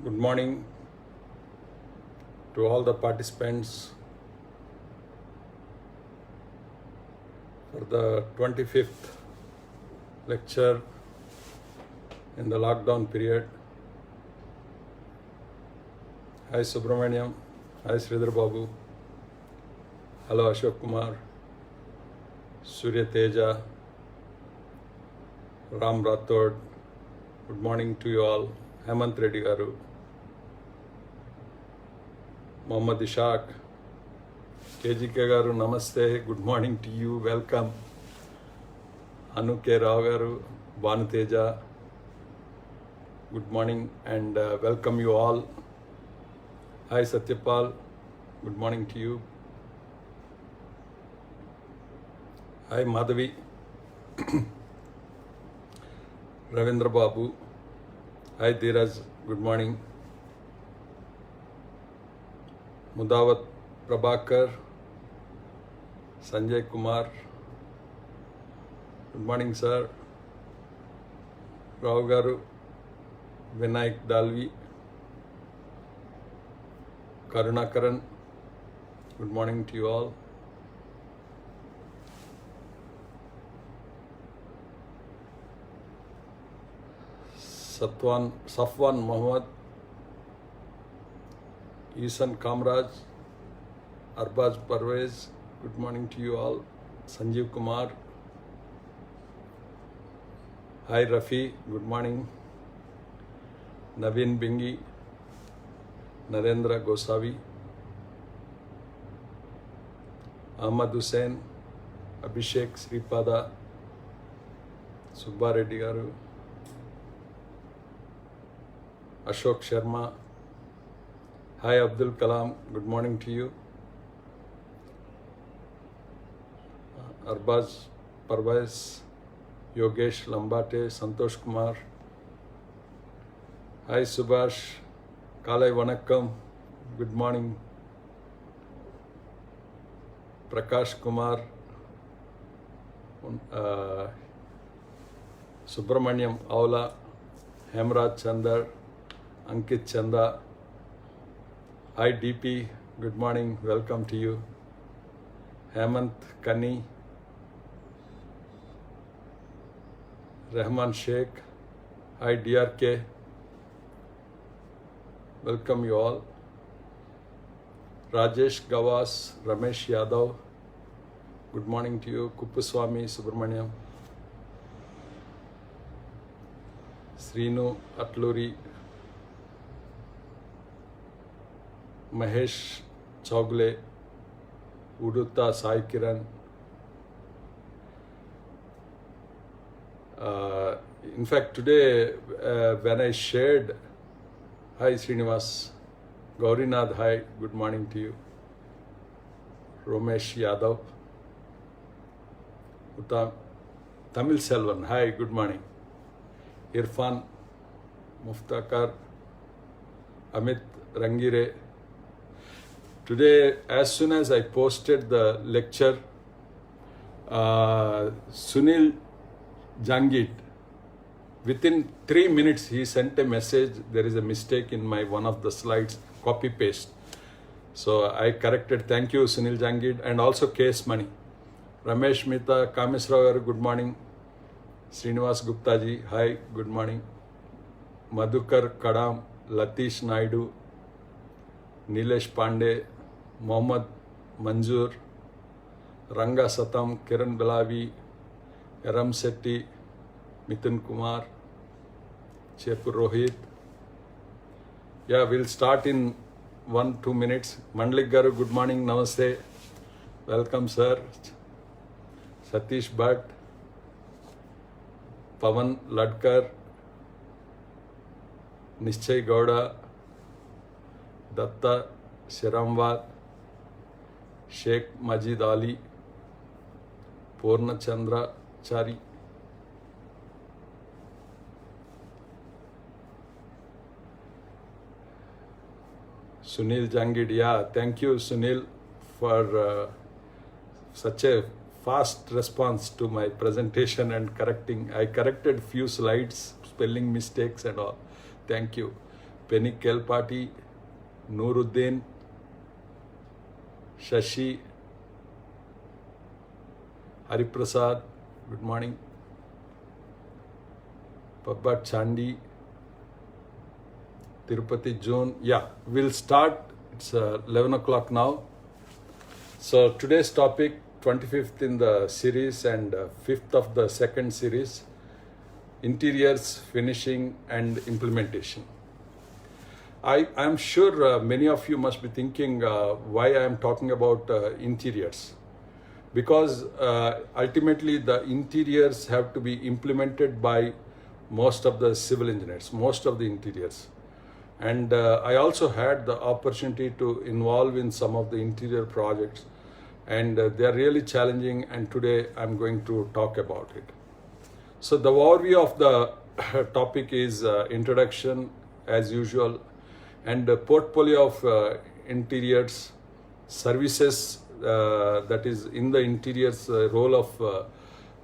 Good morning to all the participants for the 25th lecture in the lockdown period. Hi Subramaniam, hi Sridhar Babu, hello Ashok Kumar, Surya Teja, Ram Rathod, good morning to you all. Hemant Reddy Garu, Mohammad Ishaq, KGK Garu, Namaste, good morning to you, welcome. Anu K. Rao Garu, Banu Teja, good morning and welcome you all. Hi Satyapal, good morning to you. Hi Madhavi, Ravindra Babu, hi Dheeraj, good morning. Mudawat Prabhakar, Sanjay Kumar, good morning sir. Rao Garu, Vinayak Dalvi, Karunakaran, good morning to you all. Safwan Mohammed, Isan Kamraj, Arbaz Parvez, good morning to you all. Sanjeev Kumar, hi Rafi, good morning. Naveen Bingi, Narendra Gosavi, Ahmad Hussain, Abhishek Sripada, Subba Reddy Garu, Ashok Sharma, hi Abdul Kalam, good morning to you. Arbaz Parvez, Yogesh Lambate, Santosh Kumar, hi Subhash, Kalai Vanakkam, good morning. Prakash Kumar, Subramaniam Aula, Hemraj Chandar, Ankit Chanda, hi DP, good morning, welcome to you. Hemant Kani, Rahman Sheikh, hi DRK, welcome you all. Rajesh Gawas, Ramesh Yadav, good morning to you. Kuppuswamy Subramaniam, Srinu Atluri, Mahesh Chaugle, Uduta Sai Kiran. In fact, today when I shared, hi Srinivas, Gaurinath, hi, good morning to you. Romesh Yadav, Tamil Selvan, hi, good morning. Irfan Muftakar, Amit Rangire. Today, as soon as I posted the lecture, Sunil Jangit, within 3 minutes, he sent a message. There is a mistake in my one of the slides, copy paste. So I corrected. Thank you, Sunil Jangit, and also Case Money. Ramesh Mehta, Kamesrao, good morning. Srinivas Gupta ji, hi, good morning. Madhukar Kadam, Latish Naidu, Nilesh Pandey, Mohammad Manzoor, Ranga Satam, Kiran Balavi, Ram Setti, Mithun Kumar, Chepur Rohit. Yeah, we'll start in 1-2 minutes. Mandlik Garu, good morning, namaste. Welcome, sir. Satish Bhatt, Pavan Ladkar, Nischay Gowda, Datta Shiramwat, Sheikh Majid Ali, Purna Chandra Chari. Sunil Jangid, yeah, thank you Sunil for such a fast response to my presentation and correcting. I corrected few slides, spelling mistakes and all. Thank you. Penny Kelpati, Nuruddin, Shashi, Hariprasad, good morning. Pabba Chandi, Tirupati June. Yeah, we'll start. It's 11 o'clock now. So today's topic, 25th in the series and 5th of the second series, interiors, finishing and implementation. I'm sure many of you must be thinking why I am talking about interiors. Because ultimately the interiors have to be implemented by most of the civil engineers, most of the interiors. And I also had the opportunity to involve in some of the interior projects, and they are really challenging, and today I'm going to talk about it. So the overview of the topic is introduction as usual, and the portfolio of interiors, services, that is in the interiors, role of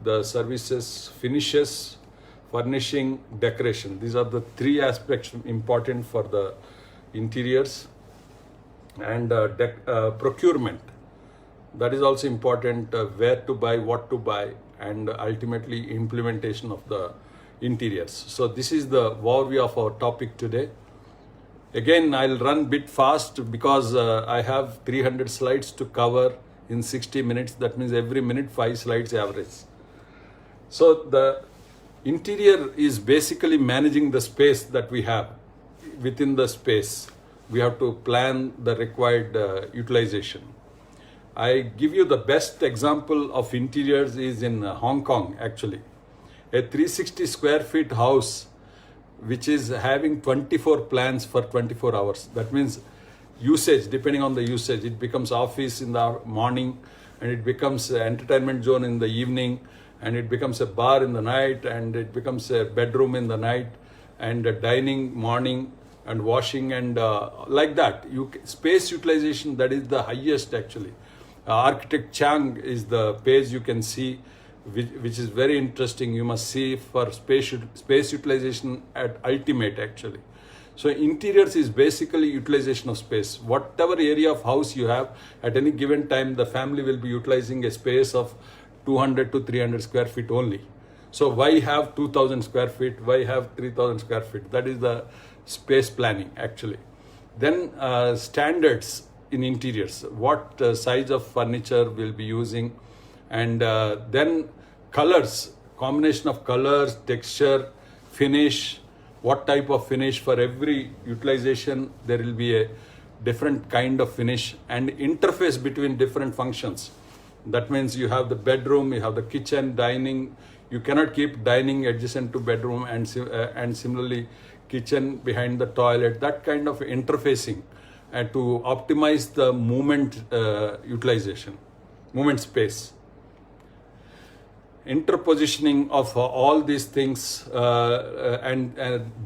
the services, finishes, furnishing, decoration. These are the three aspects important for the interiors. And procurement, that is also important, where to buy, what to buy, and ultimately implementation of the interiors. So this is the overview of our topic today. Again, I'll run a bit fast because I have 300 slides to cover in 60 minutes. That means every minute 5 slides average. So the interior is basically managing the space that we have. Within the space, we have to plan the required utilization. I give you the best example of interiors is in Hong Kong actually. A 360 square feet house which is having 24 plans for 24 hours. That means usage, depending on the usage, it becomes office in the morning, and it becomes an entertainment zone in the evening, and it becomes a bar in the night, and it becomes a bedroom in the night, and a dining morning, and washing, and like that. Space utilization, that is the highest actually. Architect Chang is the page you can see, which is very interesting. You must see for space utilization at ultimate actually. So interiors is basically utilization of space. Whatever area of house you have, at any given time, the family will be utilizing a space of 200 to 300 square feet only. So why have 2000 square feet? Why have 3000 square feet? That is the space planning actually. Then standards in interiors. What size of furniture we'll be using, and then colors, combination of colors, texture, finish, what type of finish. For every utilization there will be a different kind of finish, and interface between different functions. That means you have the bedroom, you have the kitchen, dining. You cannot keep dining adjacent to bedroom, and similarly kitchen behind the toilet. That kind of interfacing to optimize the movement utilization, movement space. Interpositioning of all these things, and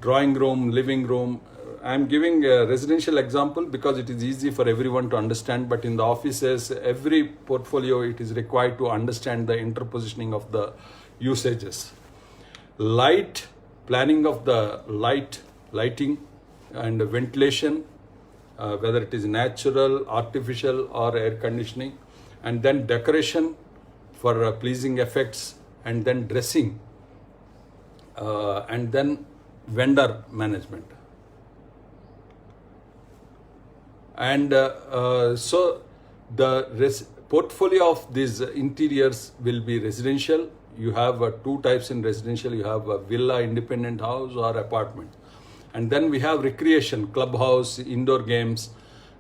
drawing room, living room. I'm giving a residential example because it is easy for everyone to understand, but in the offices, every portfolio, it is required to understand the interpositioning of the usages. Light, planning of the lighting and ventilation, whether it is natural, artificial or air conditioning, and then decoration for pleasing effects, and then dressing, and then vendor management. And so the portfolio of these interiors will be residential. You have two types in residential. You have a villa, independent house or apartment. And then we have recreation, clubhouse, indoor games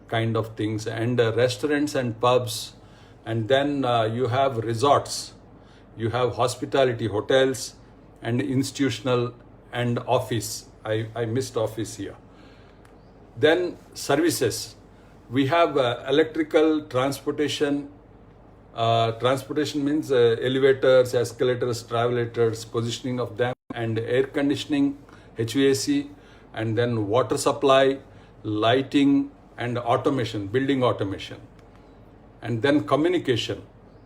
kind of things, and restaurants and pubs. And then you have resorts, you have hospitality, hotels, and institutional and office. I missed office here. Then services. We have electrical, transportation. Transportation means elevators, escalators, travelators, positioning of them, and air conditioning, HVAC, and then water supply, lighting, and automation, building automation. And then communication,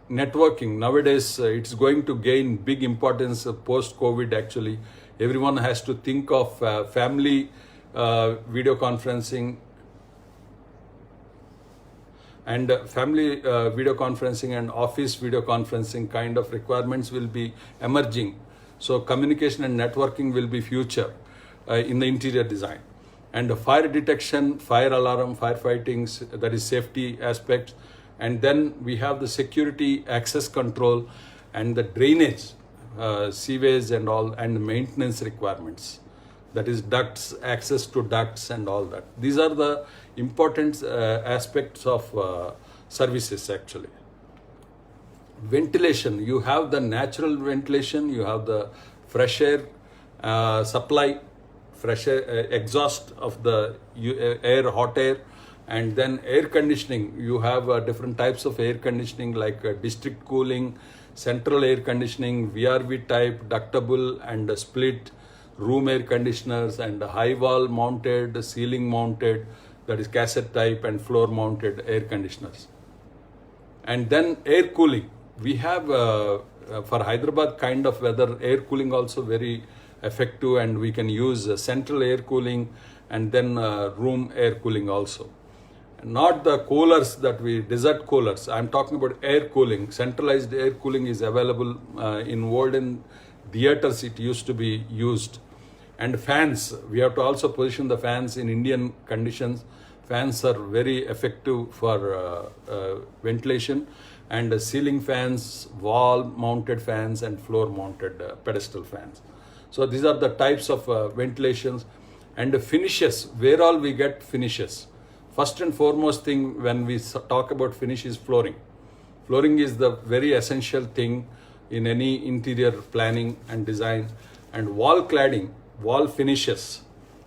networking. Nowadays, it's going to gain big importance post-COVID actually. Everyone has to think of family video conferencing and family video conferencing and office video conferencing kind of requirements will be emerging. So communication and networking will be future in the interior design. And fire detection, fire alarm, firefighting, that is safety aspects. And then we have the security access control and the drainage, sewage and all, and maintenance requirements. That is ducts, access to ducts and all that. These are the important aspects of services actually. Ventilation, you have the natural ventilation, you have the fresh air supply, fresh air, exhaust of the air, hot air, and then air conditioning. You have different types of air conditioning like district cooling, central air conditioning, VRV type, ductable and split, room air conditioners, and high wall mounted, ceiling mounted, that is cassette type, and floor mounted air conditioners. And then air cooling. We have for Hyderabad kind of weather, air cooling also very effective, and we can use central air cooling and then room air cooling also. Not the coolers that we, desert coolers. I'm talking about air cooling. Centralized air cooling is available in olden theaters, it used to be used. And fans, we have to also position the fans in Indian conditions. Fans are very effective for ventilation, and ceiling fans, wall mounted fans, and floor mounted pedestal fans. So these are the types of ventilations. And finishes, where all we get finishes. First and foremost thing when we talk about finish is flooring. Flooring is the very essential thing in any interior planning and design. And wall cladding, wall finishes,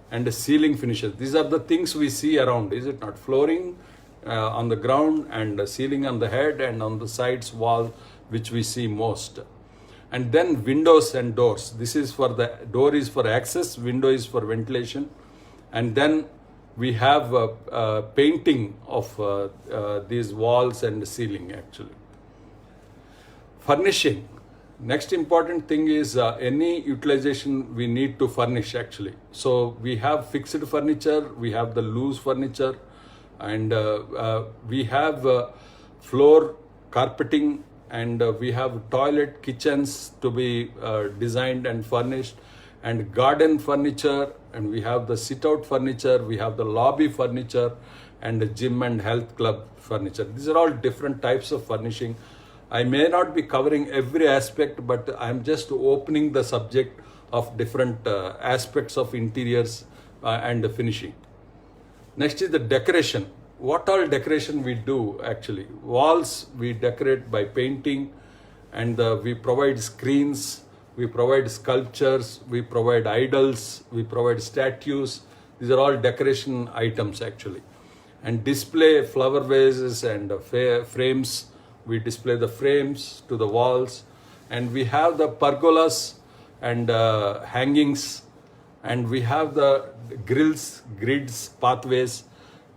and ceiling finishes. These are the things we see around, is it not? Flooring on the ground, and ceiling on the head, and on the sides wall, which we see most. And then windows and doors. This is for the door is for access, window is for ventilation. And then we have painting of these walls and ceiling actually. Furnishing. Next important thing is any utilization we need to furnish actually. So we have fixed furniture, we have the loose furniture, and we have floor carpeting, and we have toilet kitchens to be designed and furnished, and garden furniture, and we have the sit-out furniture, we have the lobby furniture, and the gym and health club furniture. These are all different types of furnishing. I may not be covering every aspect, but I'm just opening the subject of different aspects of interiors and finishing. Next is the decoration. What all decoration we do actually? Walls we decorate by painting, and we provide screens, we provide sculptures, we provide idols, we provide statues. These are all decoration items actually. And display flower vases and frames. We display the frames to the walls, and we have the pergolas and hangings, and we have the grills, grids, pathways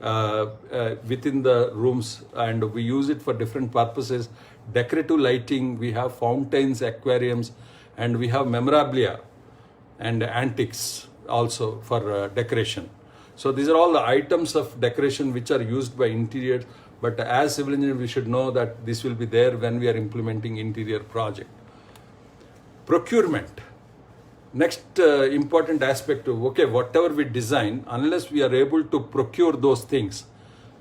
within the rooms, and we use it for different purposes. Decorative lighting, we have fountains, aquariums, and we have memorabilia and antiques also for decoration. So these are all the items of decoration which are used by interiors. But as civil engineers, we should know that this will be there when we are implementing interior project. Procurement. Next important aspect of, okay, whatever we design, unless we are able to procure those things,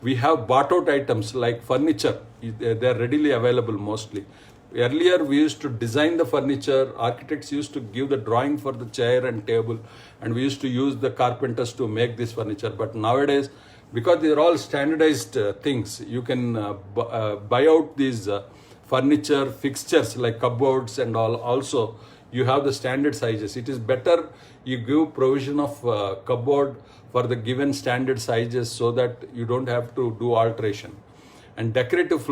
we have bought out items like furniture. They are readily available mostly. Earlier, we used to design the furniture. Architects used to give the drawing for the chair and table, and we used to use the carpenters to make this furniture. But nowadays, because they are all standardized things, you can buy out these furniture fixtures like cupboards and all. Also, you have the standard sizes. It is better you give provision of cupboard for the given standard sizes so that you don't have to do alteration. And decorative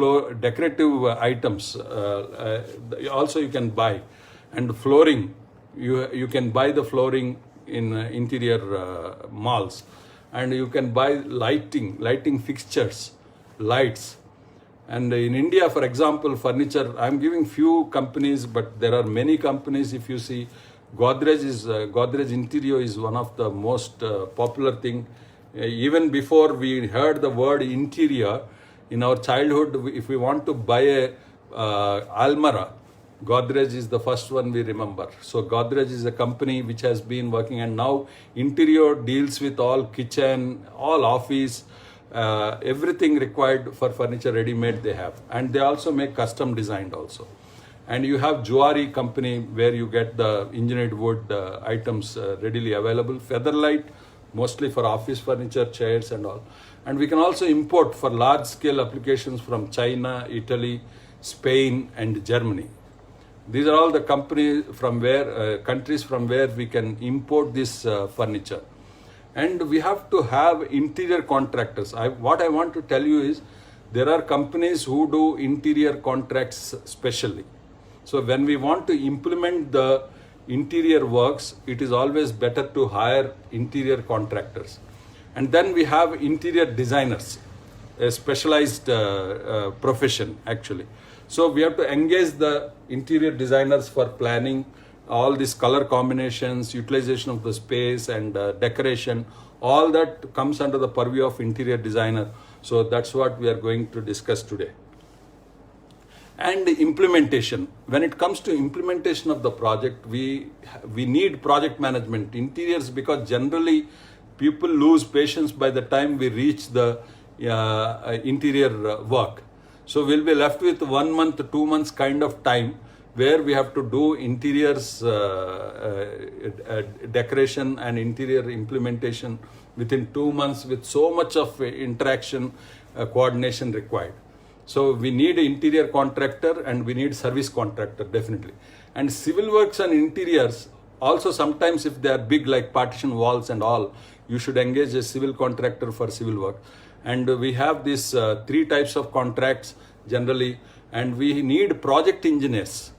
items also you can buy. And flooring, you can buy the flooring in interior malls. And you can buy lighting fixtures, lights. And in India, for example, furniture, I'm giving few companies, but there are many companies, if you see, Godrej interior is one of the most popular thing. Even before we heard the word interior in our childhood, if we want to buy a almirah, Godrej is the first one we remember. So Godrej is a company which has been working, and now interior deals with all kitchen, all office, everything required for furniture ready-made they have. And they also make custom designed also. And you have Juari company where you get the engineered wood items readily available. Featherlight, mostly for office furniture, chairs and all. And we can also import for large scale applications from China, Italy, Spain and Germany. These are all the countries from where we can import this furniture. And we have to have interior contractors. What I want to tell you is, there are companies who do interior contracts specially. So when we want to implement the interior works, it is always better to hire interior contractors. And then we have interior designers, a specialized profession actually. So we have to engage the interior designers for planning all these color combinations, utilization of the space and decoration. All that comes under the purview of interior designer. So that's what we are going to discuss today. And implementation. When it comes to implementation of the project, we need project management. Interiors, because generally people lose patience by the time we reach the interior work. So we'll be left with 1 month, 2 months kind of time where we have to do interiors decoration and interior implementation within 2 months with so much of interaction, coordination required. So we need an interior contractor and we need service contractor definitely. And civil works and interiors also, sometimes if they are big like partition walls and all, you should engage a civil contractor for civil work. And we have these 3 types of contracts generally, and we need project engineers.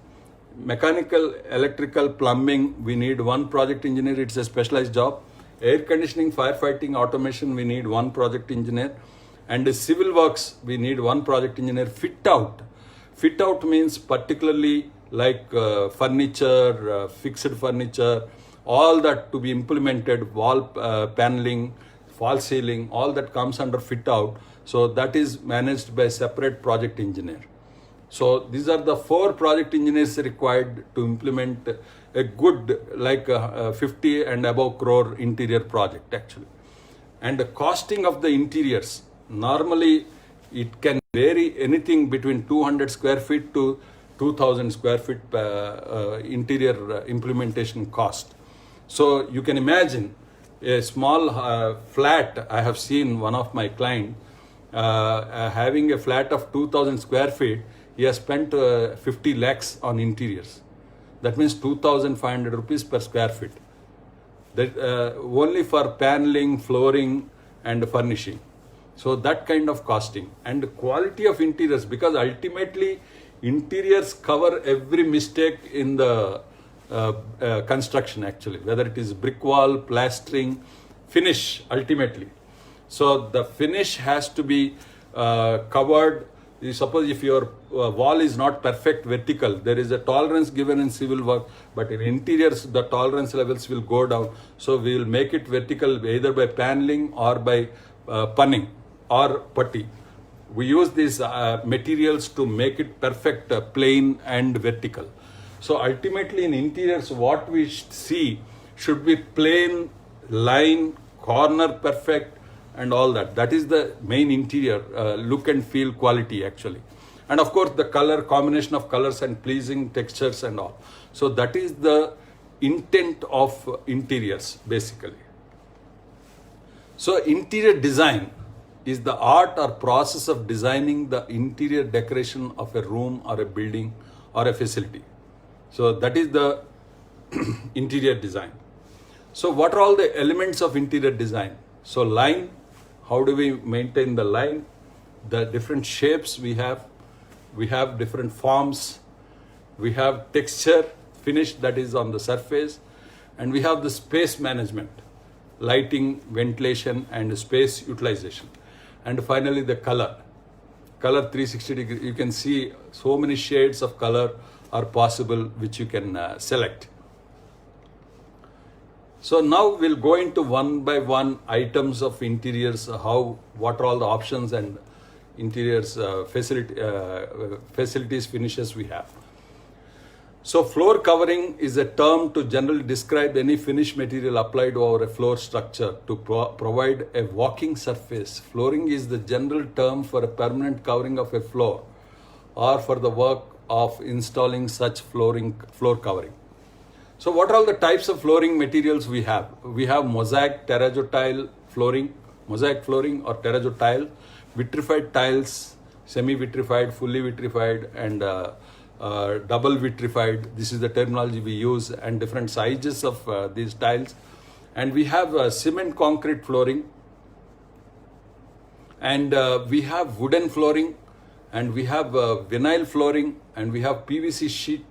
Mechanical, electrical, plumbing, we need 1 project engineer, it's a specialized job. Air conditioning, firefighting, automation, we need 1 project engineer. And the civil works, we need 1 project engineer. Fit out means particularly like furniture, fixed furniture, all that to be implemented, wall paneling, false ceiling, all that comes under fit out. So that is managed by separate project engineer. So these are the 4 project engineers required to implement a good like 50 and above crore interior project actually. And the costing of the interiors, normally it can vary anything between 200 square feet to 2000 square feet interior implementation cost. So you can imagine a small flat. I have seen one of my clients having a flat of 2000 square feet. He has spent 50 lakhs on interiors. That means 2,500 rupees per square feet. That only for paneling, flooring and furnishing. So that kind of costing. And the quality of interiors, because ultimately interiors cover every mistake in the construction actually, whether it is brick wall, plastering, finish ultimately. So the finish has to be covered. Suppose if your wall is not perfect vertical, there is a tolerance given in civil work, but in interiors the tolerance levels will go down. So we will make it vertical either by paneling or by punning or putty. We use these materials to make it perfect, plain and vertical. So ultimately in interiors what we see should be plain, line, corner perfect and all that. That is the main interior look and feel quality actually. And of course the color, combination of colors and pleasing textures and all. So that is the intent of interiors basically. So interior design is the art or process of designing the interior decoration of a room or a building or a facility. So that is the interior design. So what are all the elements of interior design? So line, how do we maintain the line? The different shapes we have different forms, we have texture, finish that is on the surface, and we have the space management, lighting, ventilation and space utilization. And finally the color 360 degree. You can see so many shades of color are possible which you can select. So now we'll go into one by one items of interiors, what are all the options and interiors facilities finishes we have. So floor covering is a term to generally describe any finish material applied over a floor structure to provide a walking surface. Flooring is the general term for a permanent covering of a floor or for the work of installing such floor covering. So what are all the types of flooring materials we have? We have mosaic, terrazzo tile flooring, mosaic flooring or terrazzo tile, vitrified tiles, semi-vitrified, fully vitrified, and double vitrified. This is the terminology we use, and different sizes of these tiles. And we have cement concrete flooring, and we have wooden flooring, and we have vinyl flooring, and we have PVC sheet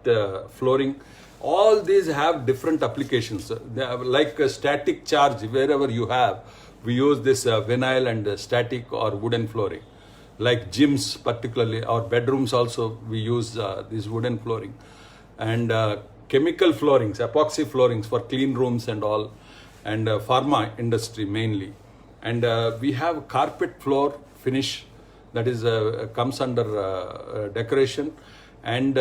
flooring. All these have different applications. They have like a static charge wherever you have. We use this vinyl and static or wooden flooring. Like gyms particularly, or bedrooms also, we use this wooden flooring. And chemical floorings, epoxy floorings for clean rooms and all, and pharma industry mainly. And we have carpet floor finish, that is comes under decoration, and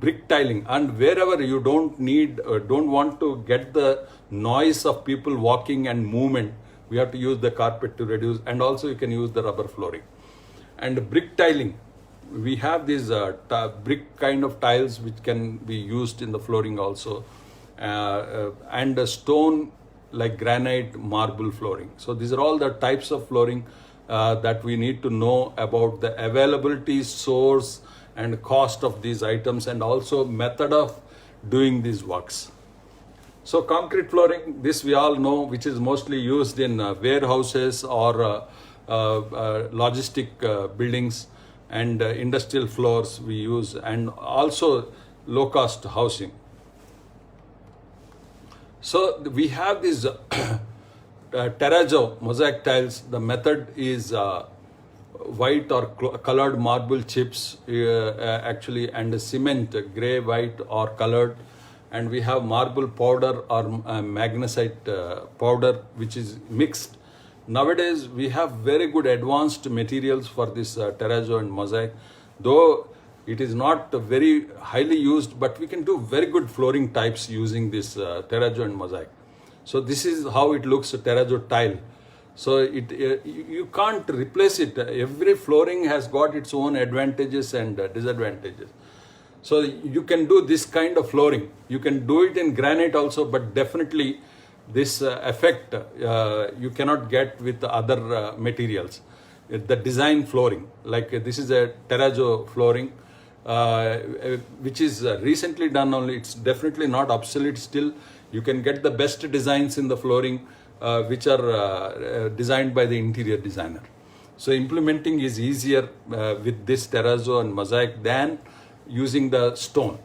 brick tiling. And wherever you don't want to get the noise of people walking and movement, we have to use the carpet to reduce, and also you can use the rubber flooring. And brick tiling, we have these brick kind of tiles which can be used in the flooring also, and stone like granite, marble flooring. So these are all the types of flooring that we need to know about the availability, source, and cost of these items, and also method of doing these works. So concrete flooring, this we all know, which is mostly used in warehouses or logistic buildings, and industrial floors we use, and also low cost housing. So we have these terrazzo mosaic tiles. The method is white or colored marble chips actually, and cement, gray, white or colored. And we have marble powder or magnesite powder, which is mixed. Nowadays we have very good advanced materials for this terrazzo and mosaic, though it is not very highly used, but we can do very good flooring types using this terrazzo and mosaic. So this is how it looks, a terrazzo tile. So you can't replace it. Every flooring has got its own advantages and disadvantages. So you can do this kind of flooring. You can do it in granite also, but definitely this effect you cannot get with other materials. The design flooring, like this is a terrazzo flooring, which is recently done only. It's definitely not obsolete still. You can get the best designs in the flooring, which are designed by the interior designer. So implementing is easier with this terrazzo and mosaic than using the stone.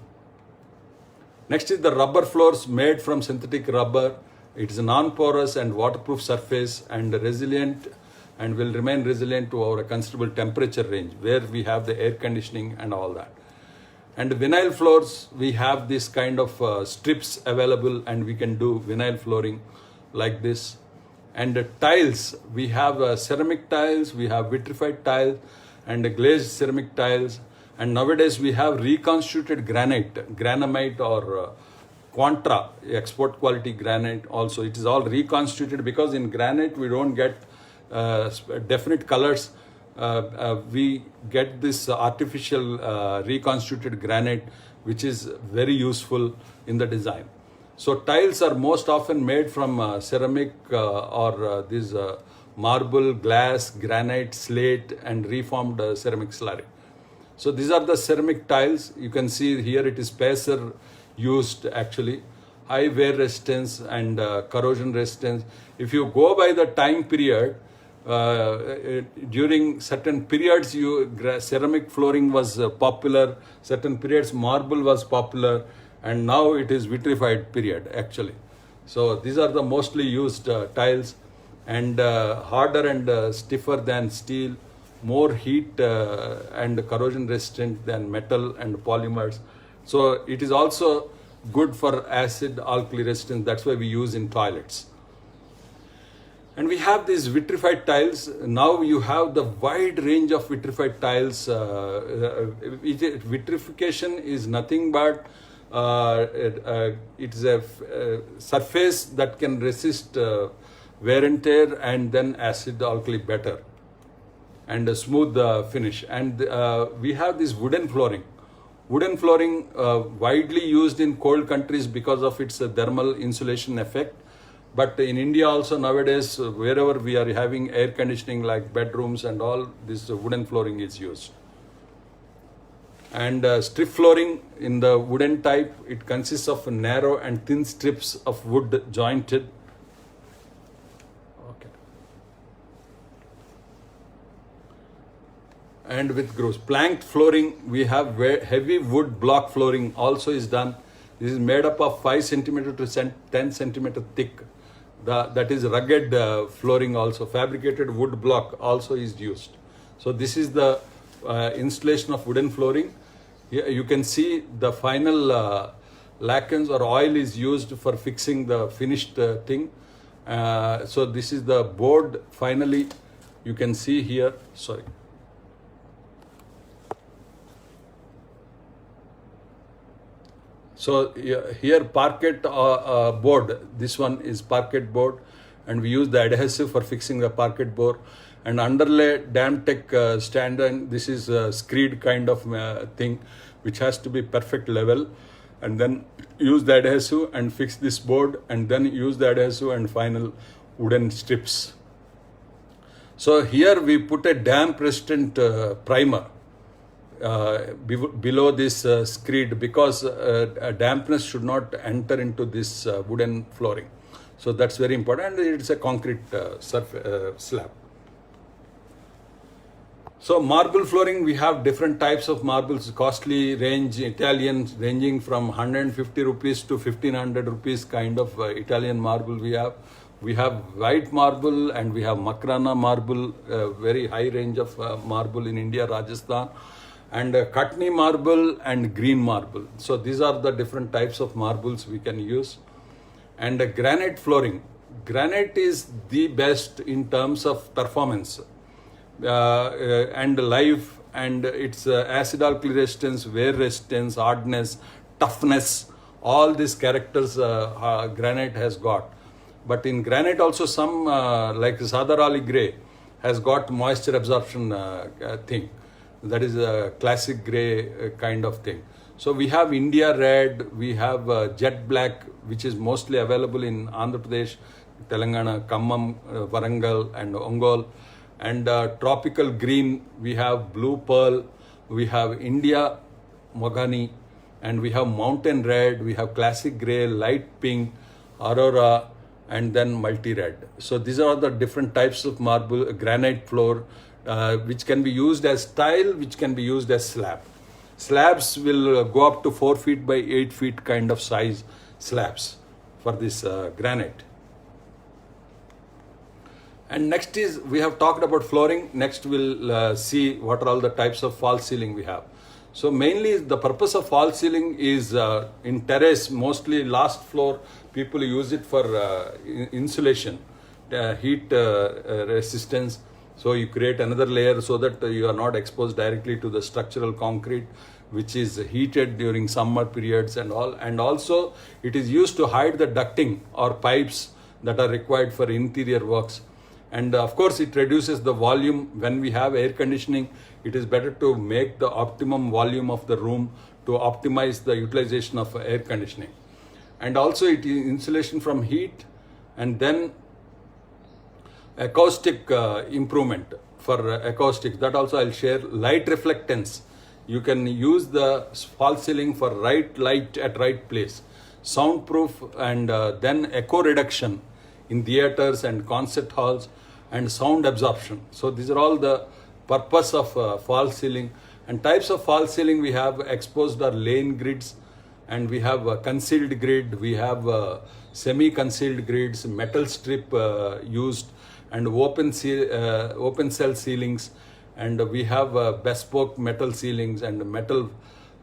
Next is the rubber floors made from synthetic rubber. It is a non-porous and waterproof surface, and resilient, and will remain resilient to our considerable temperature range, where we have the air conditioning and all that. And vinyl floors, we have this kind of strips available, and we can do vinyl flooring like this. And tiles, we have ceramic tiles, we have vitrified tiles, and glazed ceramic tiles. And nowadays we have reconstituted granite or Quantra, export quality granite also. It is all reconstituted, because in granite we don't get definite colors. We get this artificial reconstituted granite, which is very useful in the design. So tiles are most often made from ceramic or this marble, glass, granite, slate, and reformed ceramic slurry. So these are the ceramic tiles. You can see here it is spacer used actually, high wear resistance and corrosion resistance. If you go by the time period, during certain periods ceramic flooring was popular, certain periods marble was popular, and now it is vitrified period actually. So these are the mostly used tiles, and harder and stiffer than steel, more heat and corrosion resistant than metal and polymers. So it is also good for acid alkali resistance. That's why we use in toilets. And we have these vitrified tiles. Now you have the wide range of vitrified tiles. Vitrification is nothing but it's a surface that can resist wear and tear, and then acid alkali better, and a smooth finish. And we have this wooden flooring. Wooden flooring widely used in cold countries because of its thermal insulation effect. But in India also nowadays, wherever we are having air conditioning like bedrooms and all, this wooden flooring is used. And strip flooring in the wooden type, it consists of narrow and thin strips of wood jointed. Okay. And with grooves. Planked flooring, we have heavy wood block flooring also is done. This is made up of 5 centimeter to 10 centimeter thick. That is rugged flooring also. Fabricated wood block also is used. So this is the installation of wooden flooring. Here you can see the final lacquers or oil is used for fixing the finished thing. So this is the board finally. You can see here, sorry. So here parquet board, this one is parquet board, and we use the adhesive for fixing the parquet board. And underlay Damtech standard, this is a screed kind of thing which has to be perfect level, and then use the adhesive and fix this board, and then use the adhesive and final wooden strips. So here we put a damp resistant primer below this screed, because dampness should not enter into this wooden flooring. So that's very important, and it's a concrete slab. So marble flooring, we have different types of marbles, costly range, Italian, ranging from 150 rupees to 1500 rupees kind of Italian marble we have. We have white marble and we have Makrana marble, very high range of marble in India, Rajasthan, and Katni marble and green marble. So these are the different types of marbles we can use. And granite flooring. Granite is the best in terms of performance. And life, and its acid alkali resistance, wear resistance, hardness, toughness, all these characters granite has got. But in granite also some like Sadarali grey has got moisture absorption thing. That is a classic grey kind of thing. So we have India red, we have jet black, which is mostly available in Andhra Pradesh, Telangana, Khammam, Warangal and Ongole. And tropical green, we have blue pearl, we have India Mogani, and we have mountain red, we have classic grey, light pink, aurora, and then multi-red. So these are the different types of marble, granite floor, which can be used as tile, which can be used as slab. Slabs will go up to 4 feet by 8 feet kind of size slabs for this granite. And next is, we have talked about flooring. Next we'll see what are all the types of false ceiling we have. So mainly the purpose of false ceiling is in terrace, mostly last floor, people use it for insulation, heat resistance. So you create another layer so that you are not exposed directly to the structural concrete, which is heated during summer periods and all. And also it is used to hide the ducting or pipes that are required for interior works. And of course, it reduces the volume. When we have air conditioning, it is better to make the optimum volume of the room to optimize the utilization of air conditioning. And also it is insulation from heat, and then acoustic improvement for acoustics. That also I'll share. Light reflectance. You can use the false ceiling for right light at right place. Soundproof, and then echo reduction in theaters and concert halls, and sound absorption. So these are all the purpose of false ceiling. And types of false ceiling, we have exposed or lane grids, and we have concealed grid, we have semi-concealed grids, metal strip used, and open cell ceilings, and we have bespoke metal ceilings and metal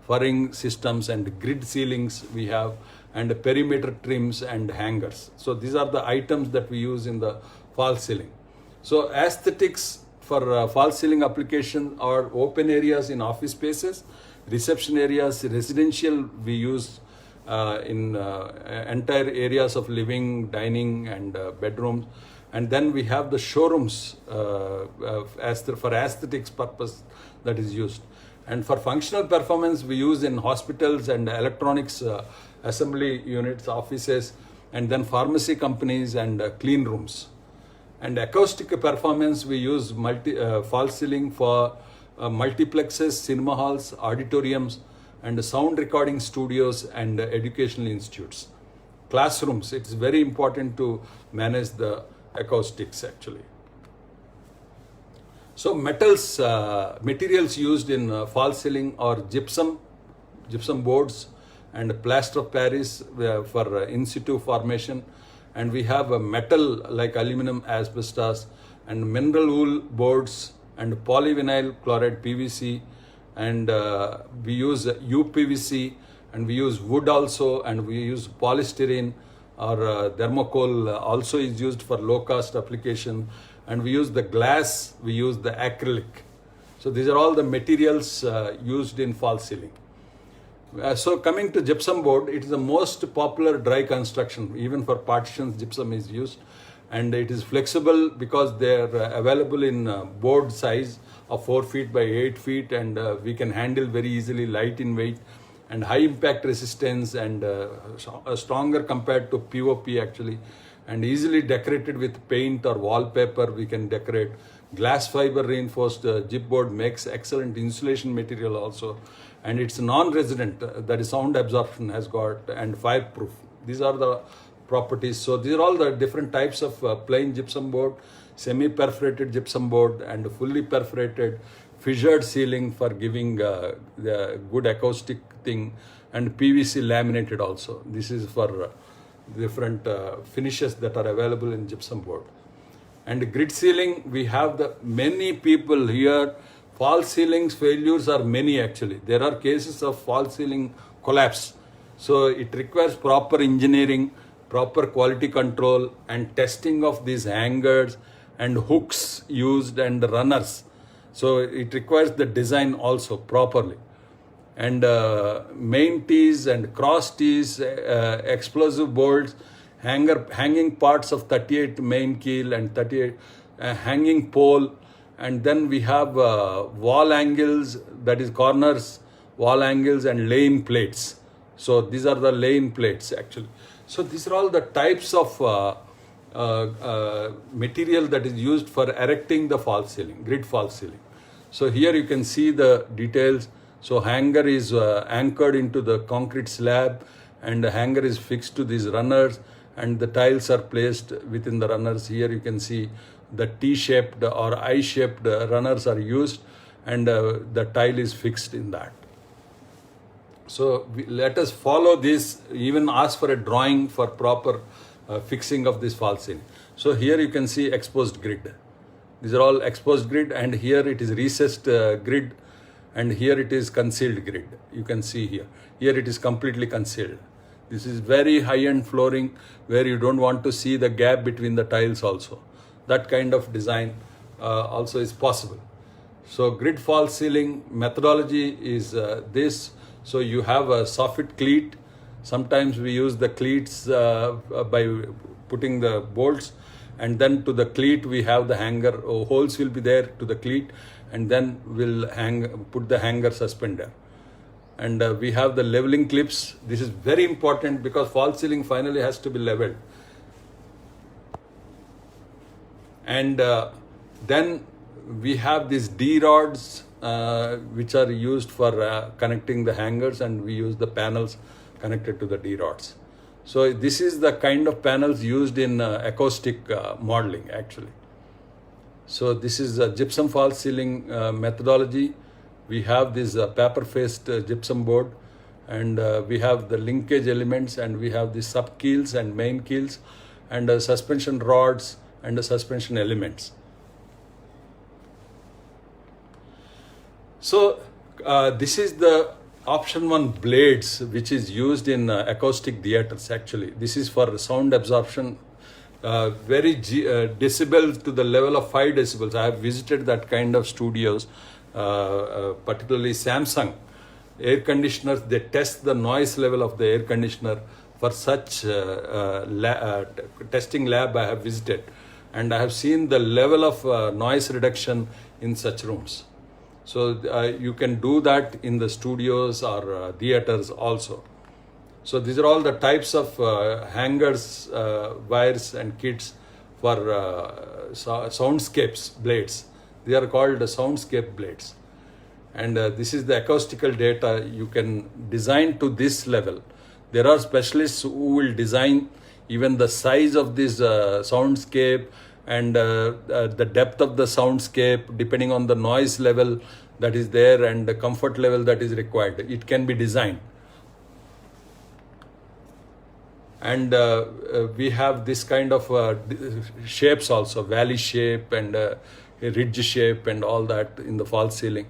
furring systems and grid ceilings we have, and perimeter trims and hangers. So these are the items that we use in the false ceiling. So aesthetics for false ceiling application are open areas in office spaces, reception areas, residential we use in entire areas of living, dining and bedrooms. And then we have the showrooms for aesthetics purpose that is used. And for functional performance, we use in hospitals and electronics assembly units, offices, and then pharmacy companies and clean rooms. And acoustic performance, we use false ceiling for multiplexes, cinema halls, auditoriums, and sound recording studios and educational institutes. Classrooms, it's very important to manage the acoustics actually. So materials used in false ceiling are gypsum boards, and plaster of Paris for in situ formation, and we have a metal like aluminum, asbestos, and mineral wool boards, and polyvinyl chloride PVC, and we use UPVC, and we use wood also, and we use polystyrene or thermocol also is used for low cost application, and we use the glass, we use the acrylic. So these are all the materials used in false ceiling. So coming to gypsum board, it is the most popular dry construction. Even for partitions, gypsum is used, and it is flexible because they are available in board size of 4 feet by 8 feet, and we can handle very easily, light in weight and high impact resistance, and stronger compared to POP actually, and easily decorated with paint or wallpaper. We can decorate. Glass fiber reinforced gypboard makes excellent insulation material also, and it's non-resident, that is sound absorption has got, and fireproof. These are the properties. So these are all the different types of plain gypsum board, semi-perforated gypsum board, and fully perforated fissured ceiling for giving the good acoustic thing, and PVC laminated also. This is for different finishes that are available in gypsum board. And grid ceiling, we have the many people here. False ceilings failures are many actually. There are cases of false ceiling collapse. So it requires proper engineering, proper quality control, and testing of these hangers and hooks used and runners. So it requires the design also properly. And main tees and cross tees, explosive bolts, hanging parts of 38 main keel and 38 hanging pole. And then we have wall angles, that is corners, wall angles, and laying plates. So these are the laying plates actually. So these are all the types of material that is used for erecting the false ceiling, grid false ceiling. So here you can see the details. So hanger is anchored into the concrete slab, and the hanger is fixed to these runners, and the tiles are placed within the runners. Here you can see the T-shaped or I-shaped runners are used, and the tile is fixed in that. So let us follow this, even ask for a drawing for proper fixing of this false ceiling. So here you can see exposed grid. These are all exposed grid, and here it is recessed grid, and here it is concealed grid. You can see here. Here it is completely concealed. This is very high-end flooring where you don't want to see the gap between the tiles also. That kind of design also is possible. So grid false ceiling methodology is this. So you have a soffit cleat. Sometimes we use the cleats by putting the bolts, and then to the cleat we have the hanger. Holes will be there to the cleat, and then we'll put the hanger suspender. And we have the leveling clips. This is very important because false ceiling finally has to be leveled. And then we have these D-rods which are used for connecting the hangers, and we use the panels connected to the D-rods. So this is the kind of panels used in acoustic modeling actually. So this is a gypsum false ceiling methodology. We have this paper-faced gypsum board, and we have the linkage elements, and we have the sub keels and main keels, and suspension rods and the suspension elements. So this is the option 1 blades, which is used in acoustic theaters. Actually, this is for sound absorption, very decibel to the level of 5 decibels. I have visited that kind of studios, particularly Samsung air conditioners. They test the noise level of the air conditioner. For such testing lab I have visited, and I have seen the level of noise reduction in such rooms. So you can do that in the studios or theaters also. So these are all the types of hangers, wires and kits for soundscapes blades. They are called soundscape blades. And this is the acoustical data you can design to this level. There are specialists who will design even the size of this soundscape and the depth of the soundscape depending on the noise level that is there and the comfort level that is required. It can be designed. And we have this kind of shapes also, valley shape and ridge shape and all that in the false ceiling.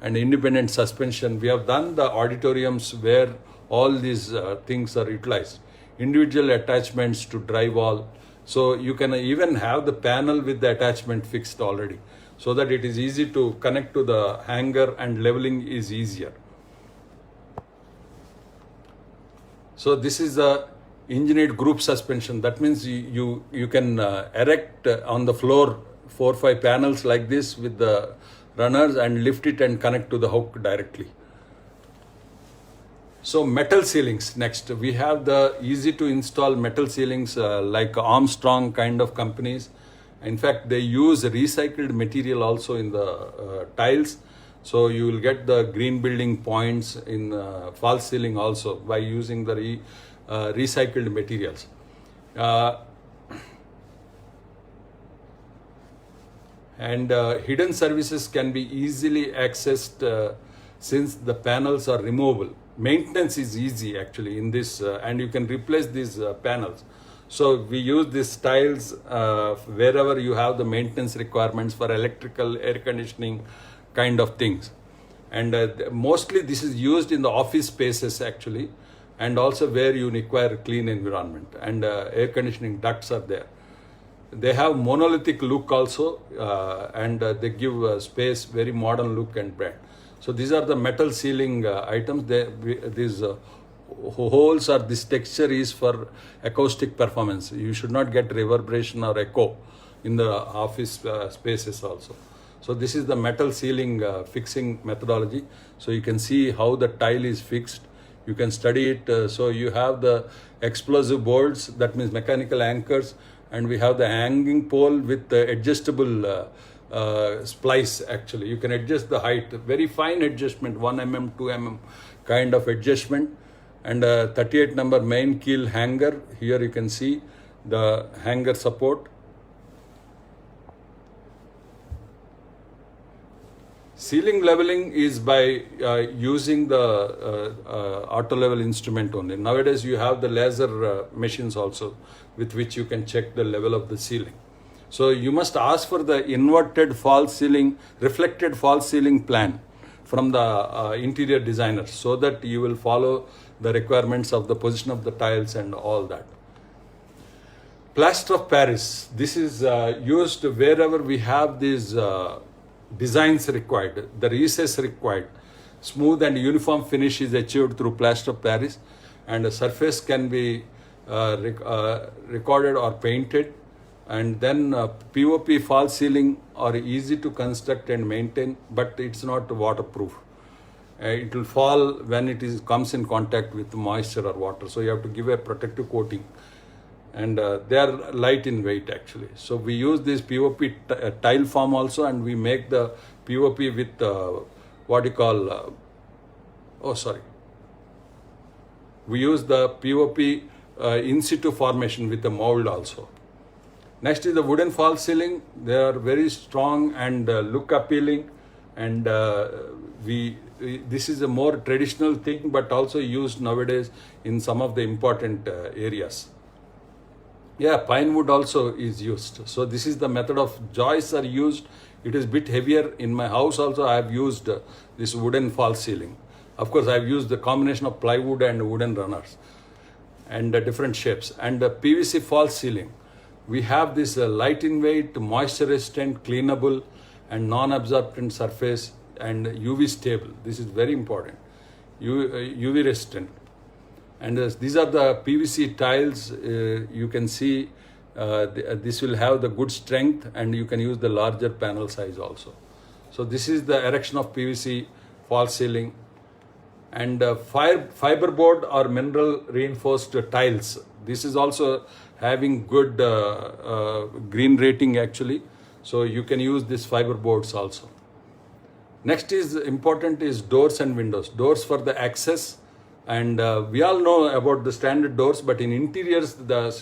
And independent suspension. We have done the auditoriums where all these things are utilized. Individual attachments to drywall. So you can even have the panel with the attachment fixed already, so that it is easy to connect to the hanger and leveling is easier. So this is the engineered group suspension. That means you can erect on the floor 4 or 5 panels like this with the runners and lift it and connect to the hook directly. So metal ceilings next. We have the easy to install metal ceilings like Armstrong kind of companies. In fact, they use recycled material also in the tiles. So you will get the green building points in false ceiling also by using the recycled materials. And hidden services can be easily accessed since the panels are removable. Maintenance is easy actually in this and you can replace these panels. So we use these tiles wherever you have the maintenance requirements for electrical, air conditioning kind of things. And mostly this is used in the office spaces actually, and also where you require clean environment and air conditioning ducts are there. They have monolithic look also and they give space, very modern look and brand. So these are the metal ceiling items. These holes or this texture is for acoustic performance. You should not get reverberation or echo in the office spaces also. So this is the metal ceiling fixing methodology. So you can see how the tile is fixed. You can study it. So you have the explosive bolts, that means mechanical anchors, and we have the hanging pole with the adjustable splice actually. You can adjust the height, very fine adjustment, 1 mm, 2 mm kind of adjustment. And 38 number main keel hanger. Here you can see the hanger support. Ceiling leveling is by using the auto level instrument only. Nowadays you have the laser machines also with which you can check the level of the ceiling. So you must ask for the inverted false ceiling, reflected false ceiling plan from the interior designer, so that you will follow the requirements of the position of the tiles and all that. Plaster of Paris. This is used wherever we have these designs required, the recess required. Smooth and uniform finish is achieved through plaster of Paris, and the surface can be recorded or painted. And then POP false ceiling are easy to construct and maintain, but it's not waterproof. It will fall when it comes in contact with moisture or water. So you have to give a protective coating. And they are light in weight actually. So we use this POP tile form also, and we make the POP with what you call, we use the POP in situ formation with the mold also. Next is the wooden false ceiling. They are very strong and look appealing, and this is a more traditional thing, but also used nowadays in some of the important areas. Yeah, pine wood also is used. So this is the method of joists are used. It is a bit heavier. In my house also I have used this wooden false ceiling. Of course, I've used the combination of plywood and wooden runners and different shapes. And PVC false ceiling. We have this light in weight, moisture resistant, cleanable, and non-absorbent surface and UV stable. This is very important. UV resistant. And these are the PVC tiles. You can see this will have the good strength, and you can use the larger panel size also. So this is the erection of PVC false ceiling. And fiberboard or mineral reinforced tiles. This is also having good green rating actually. So you can use these fiberboards also. Next is important is doors and windows. Doors for the access. And we all know about the standard doors, but in interiors, the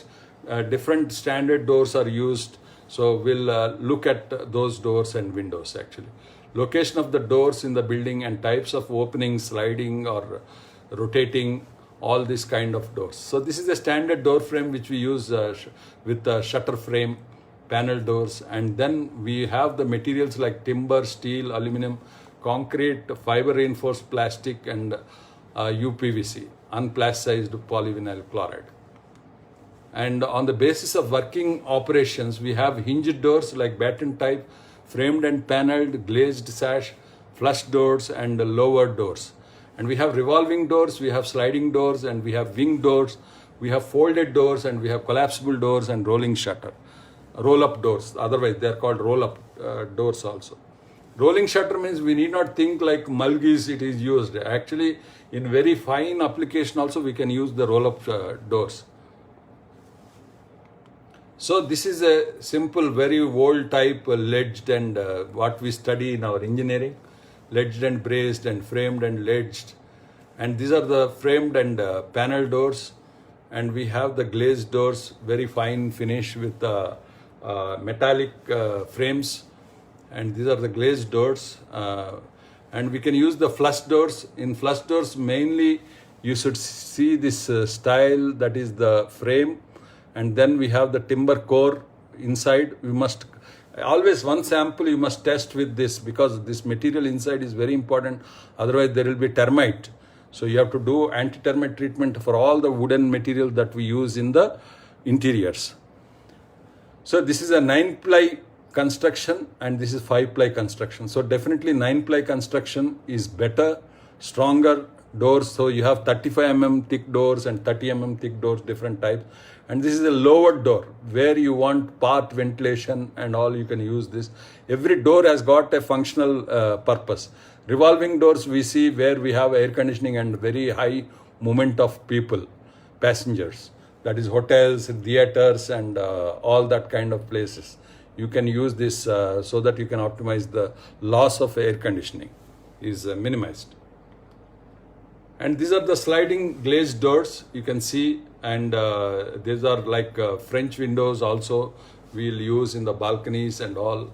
different standard doors are used. So we'll look at those doors and windows actually. Location of the doors in the building and types of opening, sliding or rotating, all this kind of doors. So this is a standard door frame which we use with the shutter frame, panel doors. And then we have the materials like timber, steel, aluminum, concrete, fiber reinforced plastic and UPVC, unplasticized polyvinyl chloride. And on the basis of working operations, we have hinged doors like batten type, framed and paneled, glazed sash, flush doors and lowered doors. And we have revolving doors, we have sliding doors, and we have wing doors, we have folded doors, and we have collapsible doors and rolling shutter. Roll-up doors, otherwise they are called roll-up doors also. Rolling shutter means we need not think like mulgis it is used. Actually, in very fine application also we can use the roll-up doors. So this is a simple, very old type ledged and what we study in our engineering. Ledged and braced and framed and ledged. And these are the framed and panel doors. And we have the glazed doors, very fine finish with metallic frames. And these are the glazed doors. And we can use the flush doors. In flush doors, mainly you should see this style, that is the frame. And then we have the timber core inside. We must always one sample you must test with this, because this material inside is very important. Otherwise there will be termite. So you have to do anti-termite treatment for all the wooden material that we use in the interiors. So this is a 9-ply construction and this is 5-ply construction. So definitely 9-ply construction is better, stronger doors. So you have 35 mm thick doors and 30 mm thick doors, different types. And this is a lowered door where you want part ventilation and all, you can use this. Every door has got a functional purpose. Revolving doors we see where we have air conditioning and very high movement of people, passengers. That is hotels, theaters and all that kind of places. You can use this so that you can optimize the loss of air conditioning is minimized. And these are the sliding glazed doors you can see, and these are like French windows also we'll use in the balconies and all.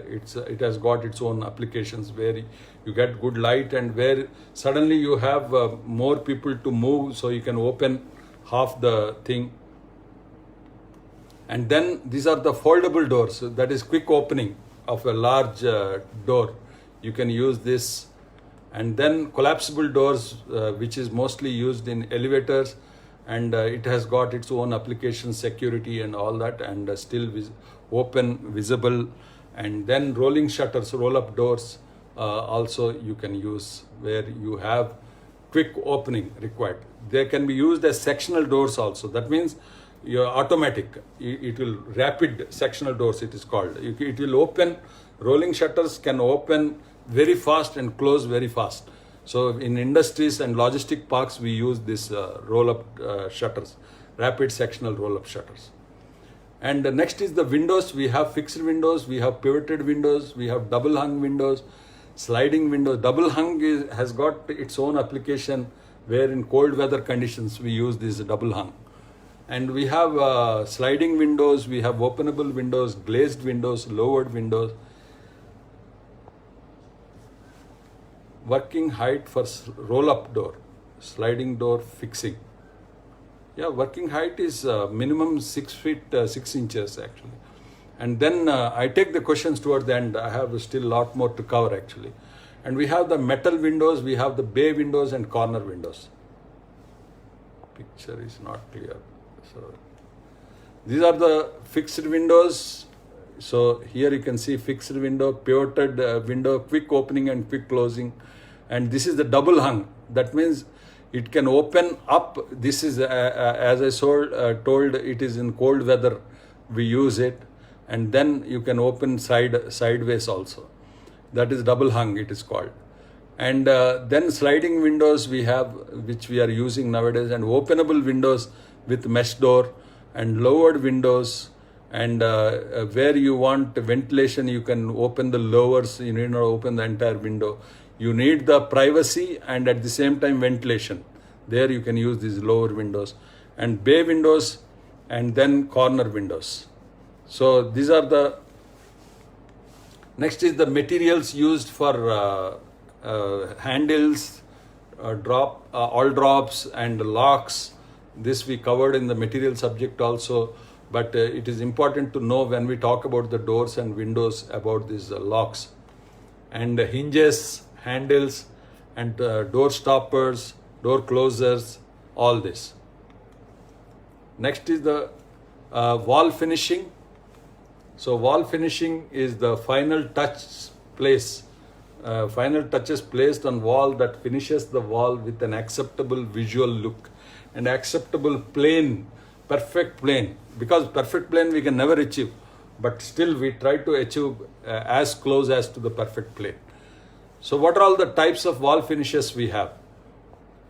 It has got its own applications where you get good light and where suddenly you have more people to move, so you can open half the thing. And then these are the foldable doors, that is quick opening of a large door. You can use this. And then collapsible doors, which is mostly used in elevators, and it has got its own application, security and all that, and still open, visible. And then rolling shutters, roll-up doors also you can use where you have quick opening required. They can be used as sectional doors also. That means you're automatic. It will rapid sectional doors it is called. It will open, rolling shutters can open very fast and close very fast. So in industries and logistic parks, we use this roll-up shutters, rapid sectional roll-up shutters. And next is the windows. We have fixed windows, we have pivoted windows, we have double hung windows, sliding windows. Double hung has got its own application where in cold weather conditions we use this double hung. And we have sliding windows, we have openable windows, glazed windows, lowered windows. Working height for roll-up door, sliding door fixing. Yeah, working height is minimum 6 feet 6 inches actually. And then I take the questions towards the end. I have still a lot more to cover actually. And we have the metal windows, we have the bay windows and corner windows. Picture is not clear. So these are the fixed windows. So here you can see fixed window, pivoted window, quick opening and quick closing. And this is the double hung. That means it can open up. This is, as I told, it is in cold weather we use it. And then you can open sideways also. That is double hung, it is called. And then sliding windows we have, which we are using nowadays, and openable windows with mesh door, and lowered windows. And where you want ventilation, you can open the lowers, you need not open the entire window. You need the privacy and at the same time ventilation. There you can use these lower windows. And bay windows and then corner windows. So these are the, next is the materials used for handles, all drops and locks. This we covered in the material subject also. But it is important to know when we talk about the doors and windows about these locks. And hinges, handles, and door stoppers, door closers, all this. Next is the wall finishing. So wall finishing is the final touches placed on wall that finishes the wall with an acceptable visual look and acceptable plane, perfect plane. Because perfect plane we can never achieve, but still we try to achieve as close as to the perfect plane. So what are all the types of wall finishes we have?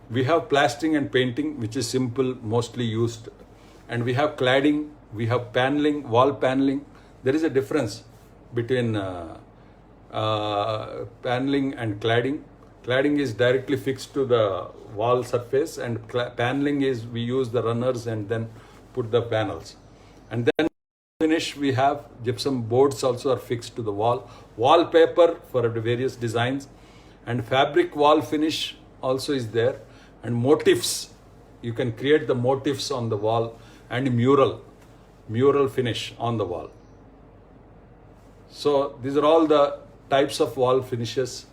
We have plastering and painting, which is simple, mostly used. And we have cladding, we have paneling, wall paneling. There is a difference between paneling and cladding. Cladding is directly fixed to the wall surface, and paneling is we use the runners and then put the panels. And then finish, we have gypsum boards also are fixed to the wall. Wallpaper for the various designs, and fabric wall finish also is there. And motifs, you can create the motifs on the wall, and mural finish on the wall. So these are all the types of wall finishes.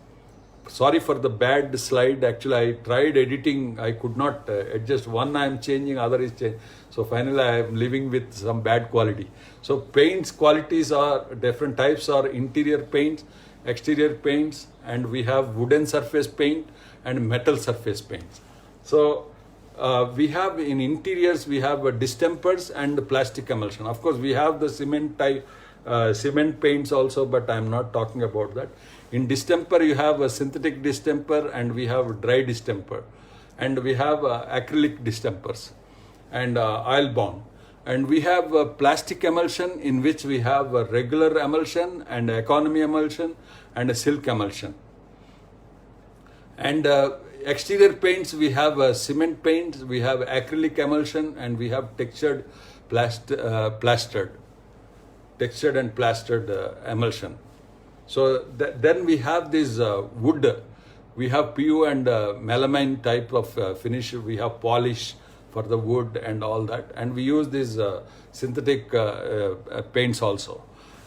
Sorry for the bad slide. Actually, I tried editing. I could not adjust. One I am changing, other is changing. So finally, I am living with some bad quality. So paints qualities are different types are interior paints, exterior paints, and we have wooden surface paint and metal surface paints. So we have in interiors, we have distempers and plastic emulsion. Of course, we have the cement type, cement paints also, but I am not talking about that. In distemper, you have a synthetic distemper, and we have dry distemper, and we have acrylic distempers, and oil bond. And we have plastic emulsion, in which we have a regular emulsion and economy emulsion and a silk emulsion. And exterior paints, we have cement paints, we have acrylic emulsion, and we have textured and plastered emulsion. So then we have this wood. We have PU and melamine type of finish. We have polish for the wood and all that. And we use these synthetic paints also.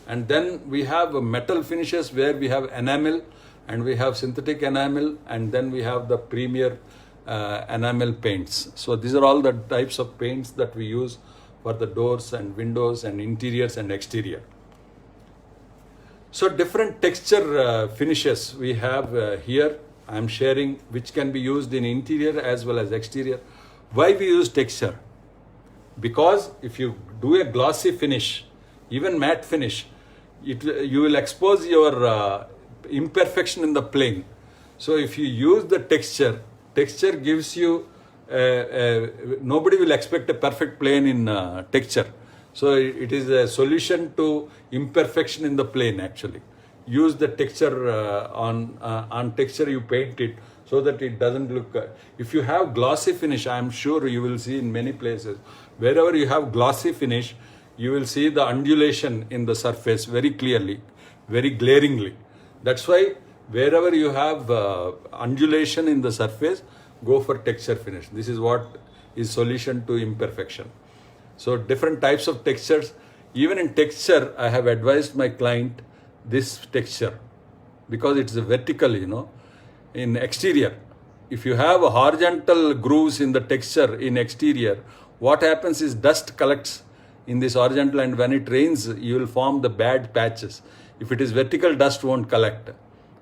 And then we have metal finishes where we have enamel, and we have synthetic enamel, and then we have the premier enamel paints. So these are all the types of paints that we use for the doors and windows and interiors and exterior. So different texture finishes we have here. I am sharing, which can be used in interior as well as exterior. Why we use texture? Because if you do a glossy finish, even matte finish, you will expose your imperfection in the plane. So if you use the texture gives you, nobody will expect a perfect plane in texture. So it is a solution to imperfection in the plane actually. Use the texture on texture, you paint it so that it doesn't look. If you have glossy finish, I am sure you will see in many places. Wherever you have glossy finish, you will see the undulation in the surface very clearly, very glaringly. That's why wherever you have undulation in the surface, go for texture finish. This is what is solution to imperfection. So different types of textures. Even in texture, I have advised my client this texture. because it's a vertical, you know, in exterior. If you have a horizontal grooves in the texture in exterior, what happens is dust collects in this horizontal, and when it rains, you will form the bad patches. If it is vertical, dust won't collect.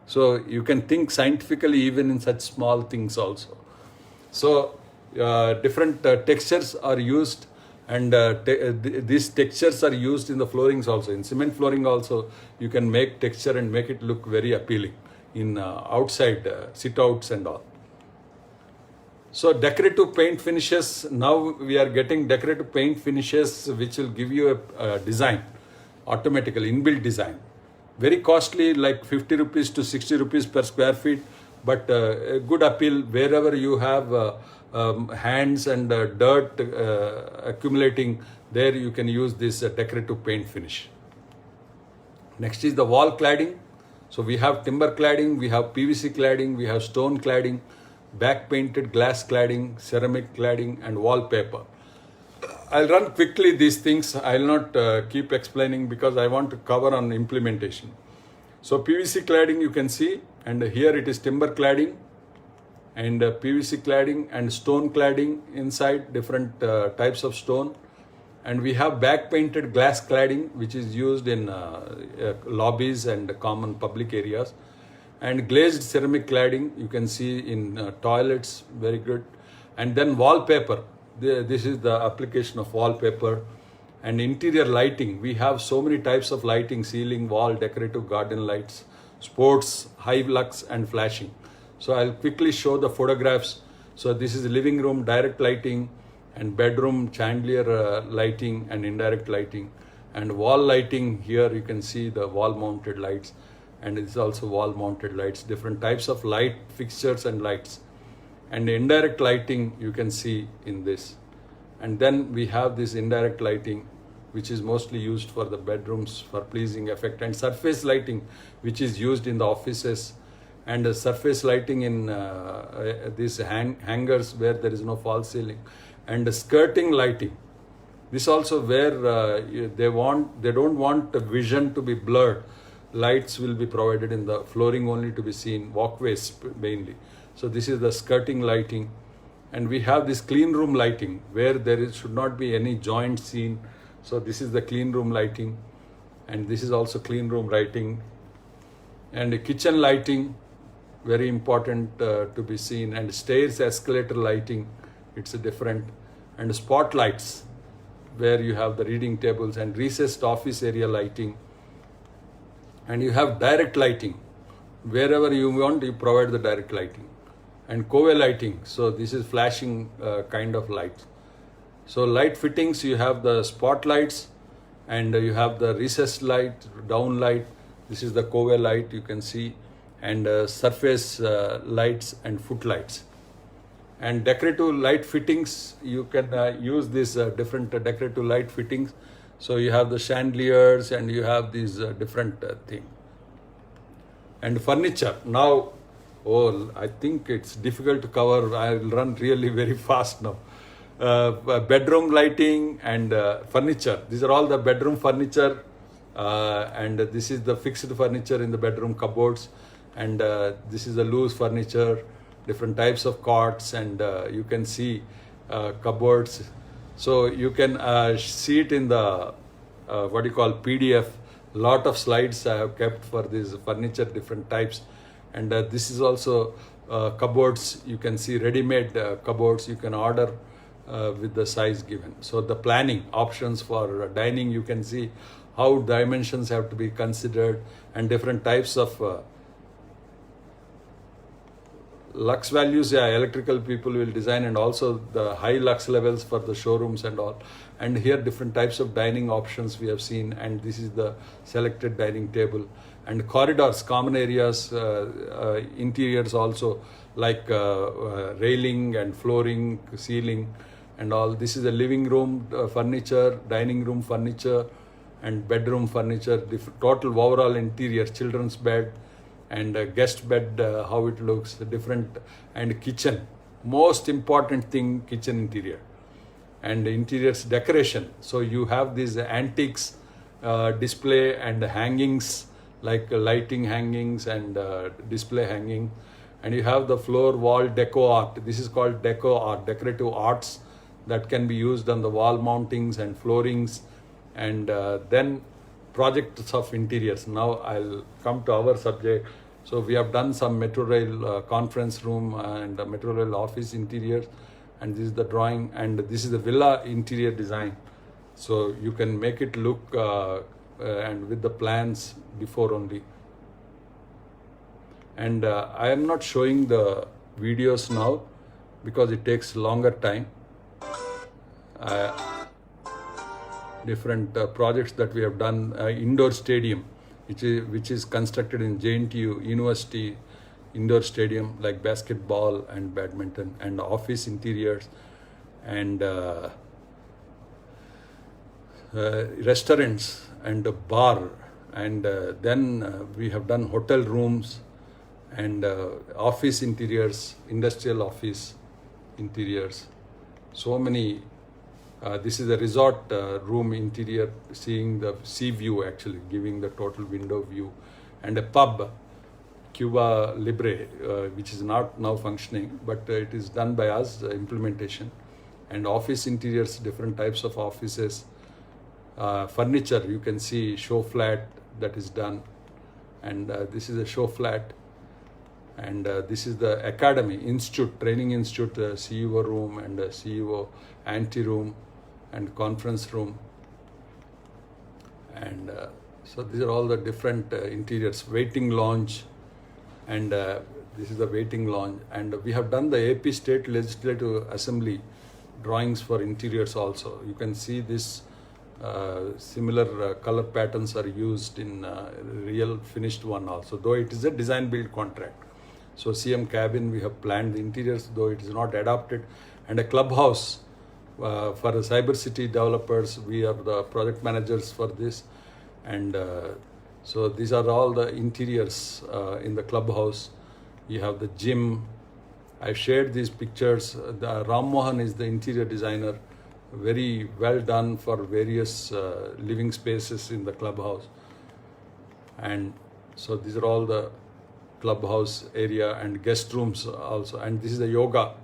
So you can think scientifically even in such small things also. So different textures are used, and these textures are used in the floorings also. In cement flooring also, you can make texture and make it look very appealing in outside sit outs and all. So decorative paint finishes, now we are getting decorative paint finishes which will give you a design automatically, inbuilt design. Very costly, like 50 rupees to 60 rupees per square feet, but a good appeal wherever you have hands and dirt accumulating, there you can use this decorative paint finish. Next is the wall cladding. So we have timber cladding, we have PVC cladding, we have stone cladding, back painted glass cladding, ceramic cladding, and wallpaper. I'll run quickly these things. I'll not keep explaining because I want to cover on implementation. So PVC cladding you can see, and here it is timber cladding and PVC cladding and stone cladding inside, different types of stone. And we have back painted glass cladding which is used in lobbies and common public areas. And glazed ceramic cladding you can see in toilets, very good. And then wallpaper, this is the application of wallpaper. And interior lighting, we have so many types of lighting: ceiling, wall, decorative garden lights, sports, high lux and flashing. So I'll quickly show the photographs. So this is living room direct lighting, and bedroom chandelier lighting and indirect lighting, and wall lighting. Here you can see the wall mounted lights, and it's also wall mounted lights, different types of light fixtures and lights. And indirect lighting you can see in this. And then we have this indirect lighting which is mostly used for the bedrooms for pleasing effect, and surface lighting which is used in the offices, and surface lighting in these hangers where there is no false ceiling, and skirting lighting. This also where they don't want the vision to be blurred. Lights will be provided in the flooring only to be seen, walkways mainly. So this is the skirting lighting. And we have this clean room lighting where should not be any joint seen. So this is the clean room lighting, and this is also clean room lighting. And kitchen lighting, very important to be seen. And stairs, escalator lighting, it's different. And spotlights where you have the reading tables, and recessed office area lighting. And you have direct lighting. Wherever you want, you provide the direct lighting. And Cove lighting, so this is flashing kind of light. So light fittings, you have the spotlights, and you have the recessed light, down light. This is the Cove light you can see, and surface lights and footlights. And decorative light fittings, you can use these different decorative light fittings. So you have the chandeliers, and you have these different things. And furniture, now, I think it's difficult to cover. I will run really very fast now. Bedroom lighting and furniture. These are all the bedroom furniture, and this is the fixed furniture in the bedroom cupboards, and this is the loose furniture, different types of cots, and you can see cupboards. So you can see it in the PDF. Lot of slides I have kept for this furniture, different types. And this is also cupboards. You can see ready-made cupboards. You can order with the size given. So the planning options for dining, you can see how dimensions have to be considered, and different types of lux values. Electrical people will design, and also the high lux levels for the showrooms and all. And here different types of dining options we have seen, and this is the selected dining table. And corridors, common areas, interiors also, like railing and flooring, ceiling and all. This is the living room furniture, dining room furniture, and bedroom furniture, total overall interior, children's bed and guest bed, how it looks, different. And kitchen, most important thing, kitchen interior. And interiors decoration. So you have these antiques display and hangings, like lighting hangings and display hanging. And you have the floor wall deco art. This is called deco art, decorative arts that can be used on the wall mountings and floorings. And then projects of interiors. Now I'll come to our subject. So we have done some Metro Rail conference room and Metro Rail office interiors. And this is the drawing, and this is the villa interior design. So you can make it look and with the plans before only. And I am not showing the videos now because it takes longer time. Different projects that we have done, indoor stadium, which is constructed in JNTU University indoor stadium, like basketball and badminton, and office interiors, and restaurants and a bar, and then we have done hotel rooms and office interiors, industrial office interiors, so many. This is a resort room interior, seeing the sea view, actually giving the total window view, and a pub, Cuba Libre, which is not now functioning, but it is done by us, implementation. And office interiors, different types of offices. Furniture, you can see show flat that is done. And this is a show flat. And this is the academy, institute, training institute, CEO room and CEO ante room and conference room. And so these are all the different interiors, waiting lounge. And this is the waiting lounge. And we have done the AP State Legislative Assembly drawings for interiors also. You can see this similar color patterns are used in real finished one also, though it is a design build contract. So CM cabin, we have planned the interiors, though it is not adopted. And a clubhouse for the cyber city developers, we are the project managers for this. And so these are all the interiors in the clubhouse. You have the gym. I've shared these pictures. Ram Mohan is the interior designer, very well done for various living spaces in the clubhouse. And so these are all the clubhouse area and guest rooms also. And this is the yoga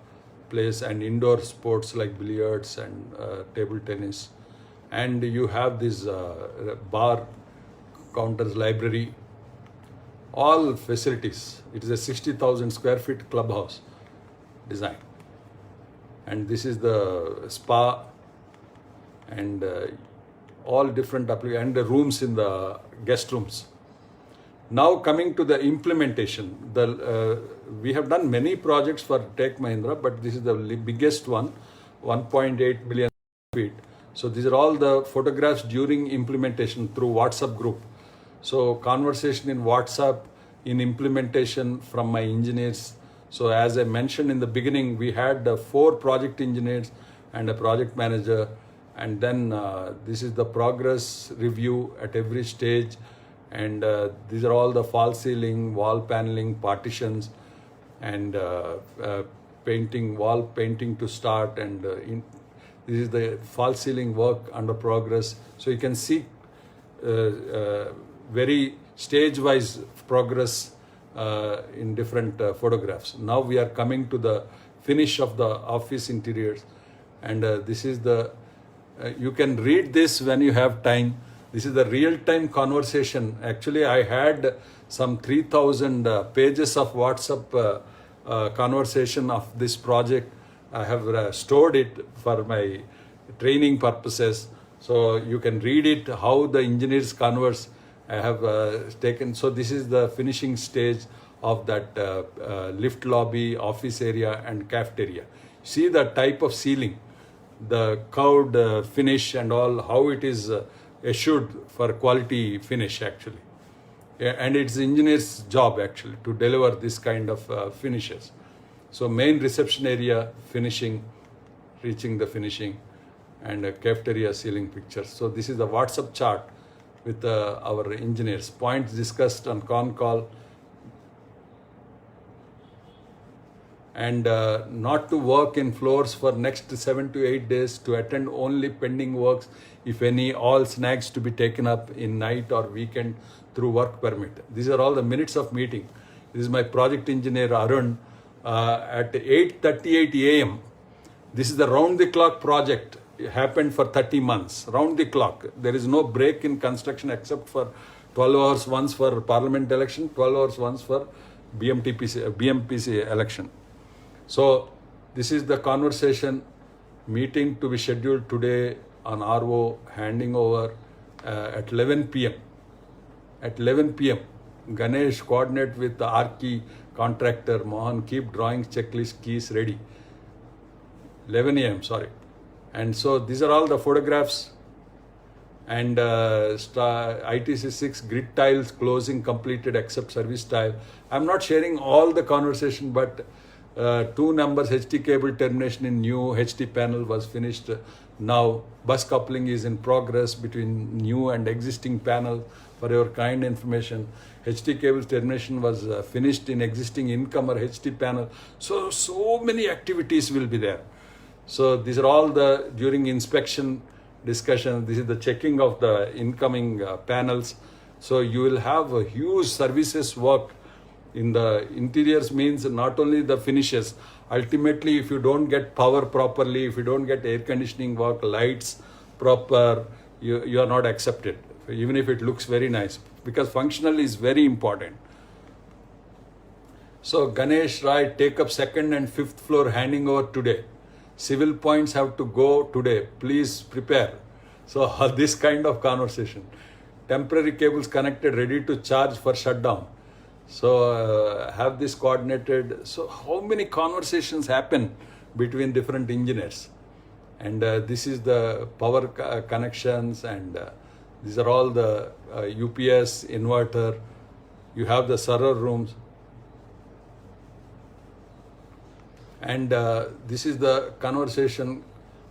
place and indoor sports like billiards and table tennis. And you have this bar, counters, library, all facilities. It is a 60,000 square feet clubhouse design. And this is the spa and all different and the rooms in the guest rooms. Now coming to the implementation, we have done many projects for Tech Mahindra, but this is the biggest one, 1.8 million feet. So these are all the photographs during implementation through WhatsApp group. So conversation in WhatsApp in implementation from my engineers. So as I mentioned in the beginning, we had 4 project engineers and a project manager. And then this is the progress review at every stage. And these are all the false ceiling, wall paneling, partitions, and painting, wall painting to start. And this is the false ceiling work under progress. So you can see very stage-wise progress in different photographs. Now we are coming to the finish of the office interiors. And this is the, you can read this when you have time. This is the real-time conversation. Actually, I had some 3,000 pages of WhatsApp conversation of this project. I have stored it for my training purposes. So you can read it, how the engineers converse. I have taken, so this is the finishing stage of that lift lobby, office area and cafeteria. See the type of ceiling, the curved finish and all, how it is assured for quality finish actually. Yeah, and it's the engineer's job actually to deliver this kind of finishes. So main reception area, finishing, reaching the finishing, and cafeteria ceiling pictures. So this is the WhatsApp chart with our engineers. Points discussed on con call. and not to work in floors for next 7 to 8 days, to attend only pending works, if any, all snags to be taken up in night or weekend through work permit. These are all the minutes of meeting. This is my project engineer Arun at 8:38 a.m. This is the round the clock project. It happened for 30 months, round the clock. There is no break in construction except for 12 hours once for parliament election, 12 hours once for BMPC election. So this is the conversation meeting to be scheduled today on RO, handing over at 11 p.m. At 11 p.m. Ganesh, coordinate with the Arki contractor, Mohan, keep drawings, checklist, keys ready. 11 a.m., sorry. And so these are all the photographs, and ITC 6 grid tiles closing completed except service tile. I'm not sharing all the conversation, but 2 numbers HT cable termination in new HT panel was finished. Now bus coupling is in progress between new and existing panel. For your kind information, HT cable termination was finished in existing incomer HT panel. So many activities will be there. So these are all the during inspection discussion. This is the checking of the incoming panels. So you will have a huge services work in the interiors, means not only the finishes. Ultimately, if you don't get power properly, if you don't get air conditioning work, lights proper, you are not accepted, even if it looks very nice, because functional is very important. So Ganesh Rai, take up 2nd and 5th floor handing over today. Civil points have to go today. Please prepare. So this kind of conversation. Temporary cables connected, ready to charge for shutdown. So have this coordinated. So how many conversations happen between different engineers? And this is the power connections, and these are all the UPS, inverter. You have the server rooms. And this is the conversation.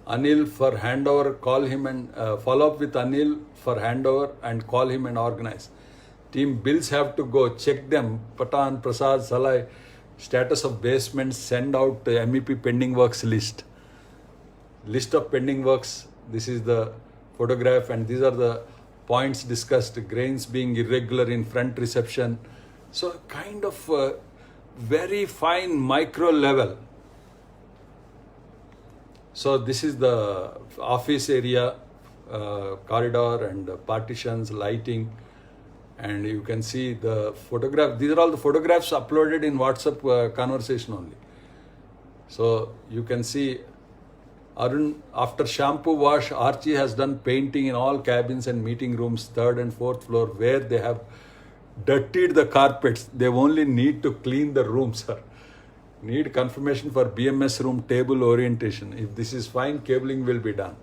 Anil for handover, call him and follow up with Anil for handover and call him and organize. Team bills have to go, check them. Patan, Prasad, Salai, status of basements, send out the MEP pending works list. List of pending works. This is the photograph, and these are the points discussed. Grains being irregular in front reception. So kind of very fine micro level. So this is the office area, corridor and partitions, lighting, and you can see the photograph. These are all the photographs uploaded in WhatsApp conversation only. So you can see Arun, after shampoo wash, Archie has done painting in all cabins and meeting rooms, 3rd and 4th floor, where they have dirtied the carpets. They only need to clean the rooms, sir. Need confirmation for BMS room table orientation. If this is fine, cabling will be done.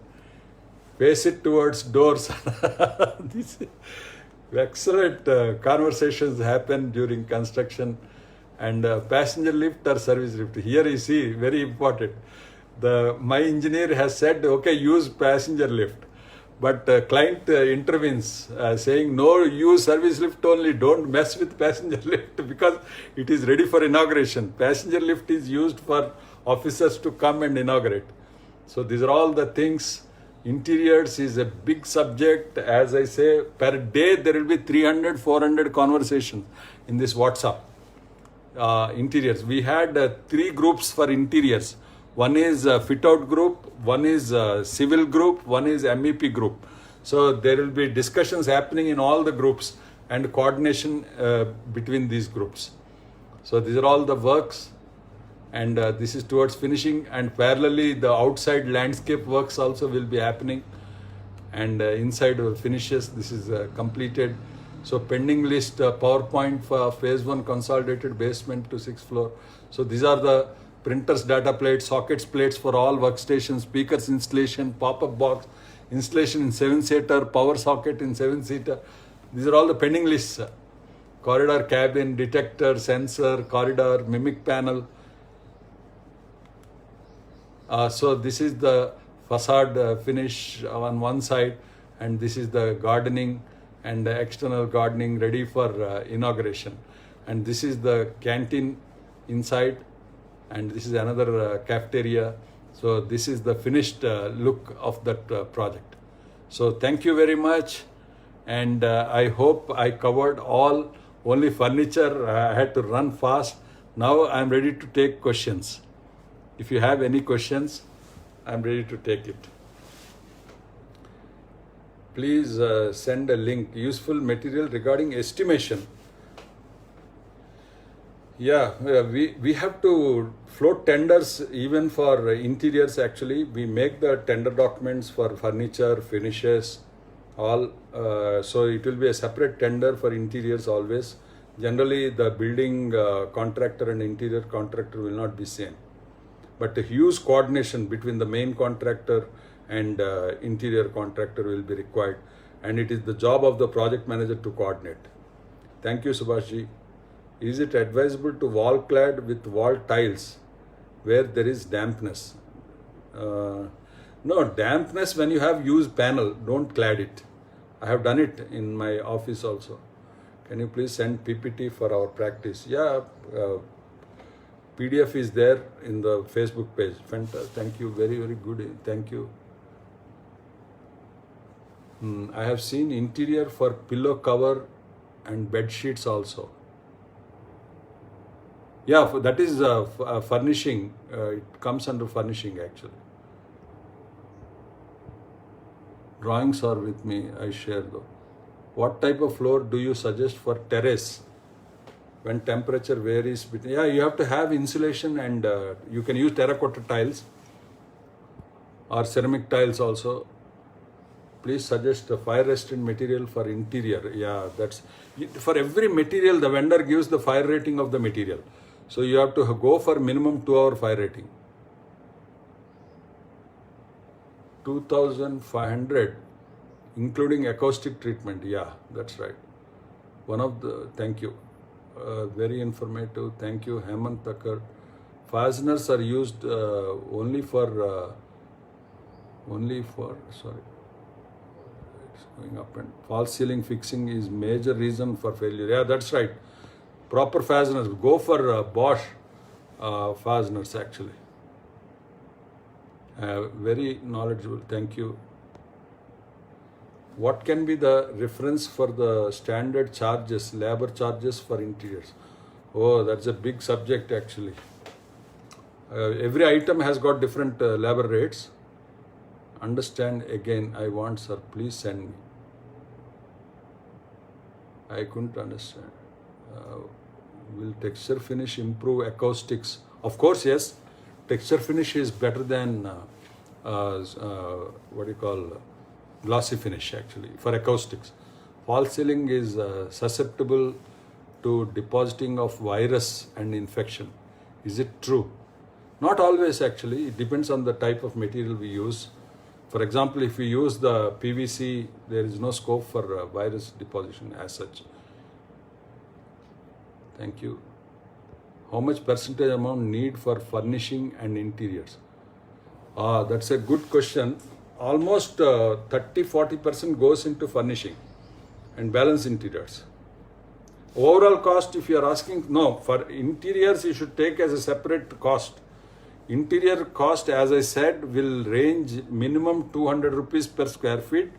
Face it towards doors. This excellent conversations happen during construction. And passenger lift or service lift. Here you see, very important. My engineer has said, okay, use passenger lift. But client intervenes, saying, no, use service lift only, don't mess with passenger lift, because it is ready for inauguration. Passenger lift is used for officers to come and inaugurate. So these are all the things. Interiors is a big subject. As I say, per day there will be 300, 400 conversations in this WhatsApp. Interiors. We had 3 groups for interiors. One is fit out group, one is civil group, one is MEP group. So there will be discussions happening in all the groups and coordination between these groups. So these are all the works, and this is towards finishing, and parallelly the outside landscape works also will be happening, and inside finishes. This is completed. So pending list PowerPoint for phase 1 consolidated basement to 6th floor. So these are the printers, data plates, sockets, plates for all workstations, speakers installation, pop-up box, installation in 7-seater, power socket in 7-seater. These are all the pending lists. Corridor, cabin, detector, sensor, corridor, mimic panel. So this is the facade finish on one side, and this is the gardening and the external gardening ready for inauguration. And this is the canteen inside, and this is another cafeteria. So this is the finished look of that project. So thank you very much, and I hope I covered all. Only furniture, I had to run fast. Now I'm ready to take questions. If you have any questions, I'm ready to take it. Please send a link, useful material regarding estimation. Yeah, we have to float tenders even for interiors. Actually, we make the tender documents for furniture, finishes, all. So it will be a separate tender for interiors always. Generally, the building contractor and interior contractor will not be same. But a huge coordination between the main contractor and interior contractor will be required. And it is the job of the project manager to coordinate. Thank you, Subhashji. Is it advisable to wall clad with wall tiles where there is dampness? No, dampness when you have used panel, don't clad it. I have done it in my office also. Can you please send PPT for our practice? Yeah, PDF is there in the Facebook page. Fantastic. Thank you. Very, very good. Thank you. I have seen interior for pillow cover and bed sheets also. Yeah, that is furnishing. It comes under furnishing actually. Drawings are with me. I share though. What type of floor do you suggest for terrace when temperature varies between? Yeah, you have to have insulation, and you can use terracotta tiles or ceramic tiles also. Please suggest a fire resistant material for interior. Yeah, that's for every material the vendor gives the fire rating of the material. So you have to go for minimum 2-hour fire rating. 2,500 including acoustic treatment. Yeah, that's right. Thank you. Very informative. Thank you, Hemant Thakkar. Fasteners are used only for, sorry. It's going up, and false ceiling fixing is major reason for failure. Yeah, that's right. Proper fasteners. Go for Bosch fasteners actually. Very knowledgeable. Thank you. What can be the reference for the standard charges, labor charges for interiors? Oh, that's a big subject actually. Every item has got different labor rates. Understand again, I want, sir, please send me. I couldn't understand. Will texture finish improve acoustics? Of course, yes. Texture finish is better than glossy finish actually for acoustics. False ceiling is susceptible to depositing of virus and infection. Is it true? Not always actually. It depends on the type of material we use. For example, if we use the PVC, there is no scope for virus deposition as such. Thank you. How much percentage amount need for furnishing and interiors? That's a good question. Almost 30-40% goes into furnishing and balance interiors. Overall cost, if you are asking, no, for interiors you should take as a separate cost. Interior cost, as I said, will range minimum 200 rupees per square feet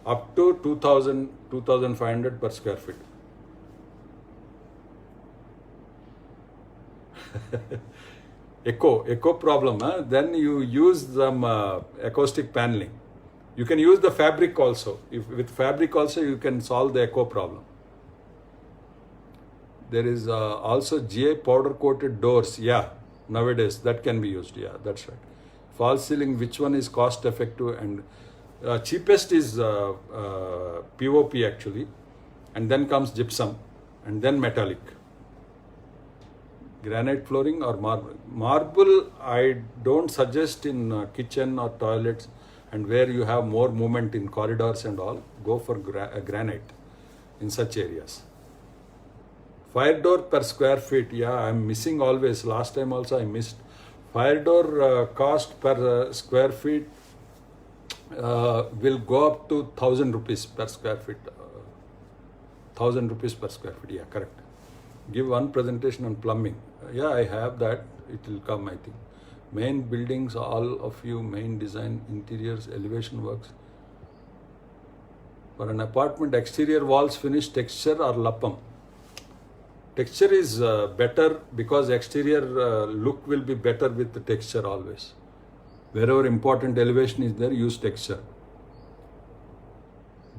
up to 2,000, 2,500 per square feet. Echo problem, then you use some acoustic paneling. You can use the fabric also. With fabric also you can solve the echo problem. There is also GA powder coated doors. Yeah, nowadays that can be used. Yeah, that's right. False ceiling, which one is cost effective? And cheapest is POP actually, and then comes gypsum, and then metallic. Granite flooring or marble? Marble, I don't suggest in kitchen or toilets, and where you have more movement in corridors and all, go for granite in such areas. Fire door per square feet, yeah, I'm missing always. Last time also I missed. Fire door cost per square feet will go up to 1,000 rupees per square feet. 1,000 rupees per square feet, yeah, correct. Give one presentation on plumbing. Yeah, I have that. it will come, I think. Main buildings, all of you, main design, interiors, elevation works. For an apartment, exterior walls finish texture or lappam. Texture is better because exterior look will be better with the texture always. Wherever important elevation is there, use texture.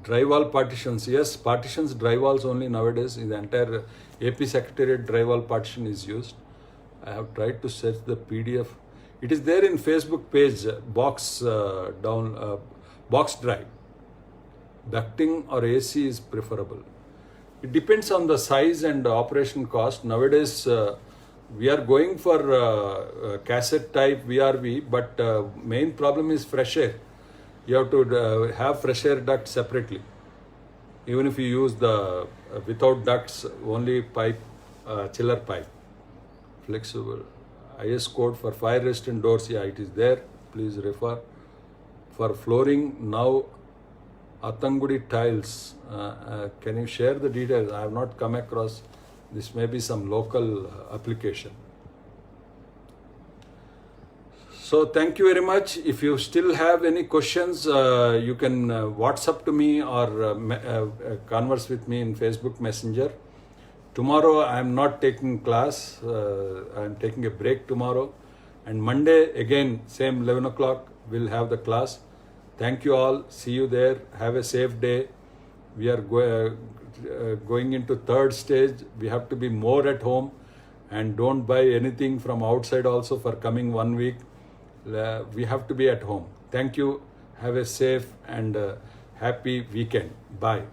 Drywall partitions, yes, partitions, drywalls only nowadays. In the entire AP Secretariat drywall partition is used. I have tried to search the PDF. It is there in Facebook page, box drive. Ducting or AC is preferable. It depends on the size and operation cost. Nowadays, we are going for cassette type VRV, but main problem is fresh air. You have to have fresh air duct separately. Even if you use the without ducts, only pipe, chiller pipe. Flexible. IS code for fire resistant doors, yeah, it is there. Please refer. For flooring, now Athangudi tiles. Can you share the details? I have not come across. This may be some local application. So thank you very much. If you still have any questions, you can WhatsApp to me or converse with me in Facebook Messenger. Tomorrow I am not taking class. I am taking a break tomorrow. And Monday again, same 11 o'clock, we'll have the class. Thank you all. See you there. Have a safe day. We are going into third stage. We have to be more at home and don't buy anything from outside also for coming 1 week. We have to be at home. Thank you. Have a safe and happy weekend. Bye.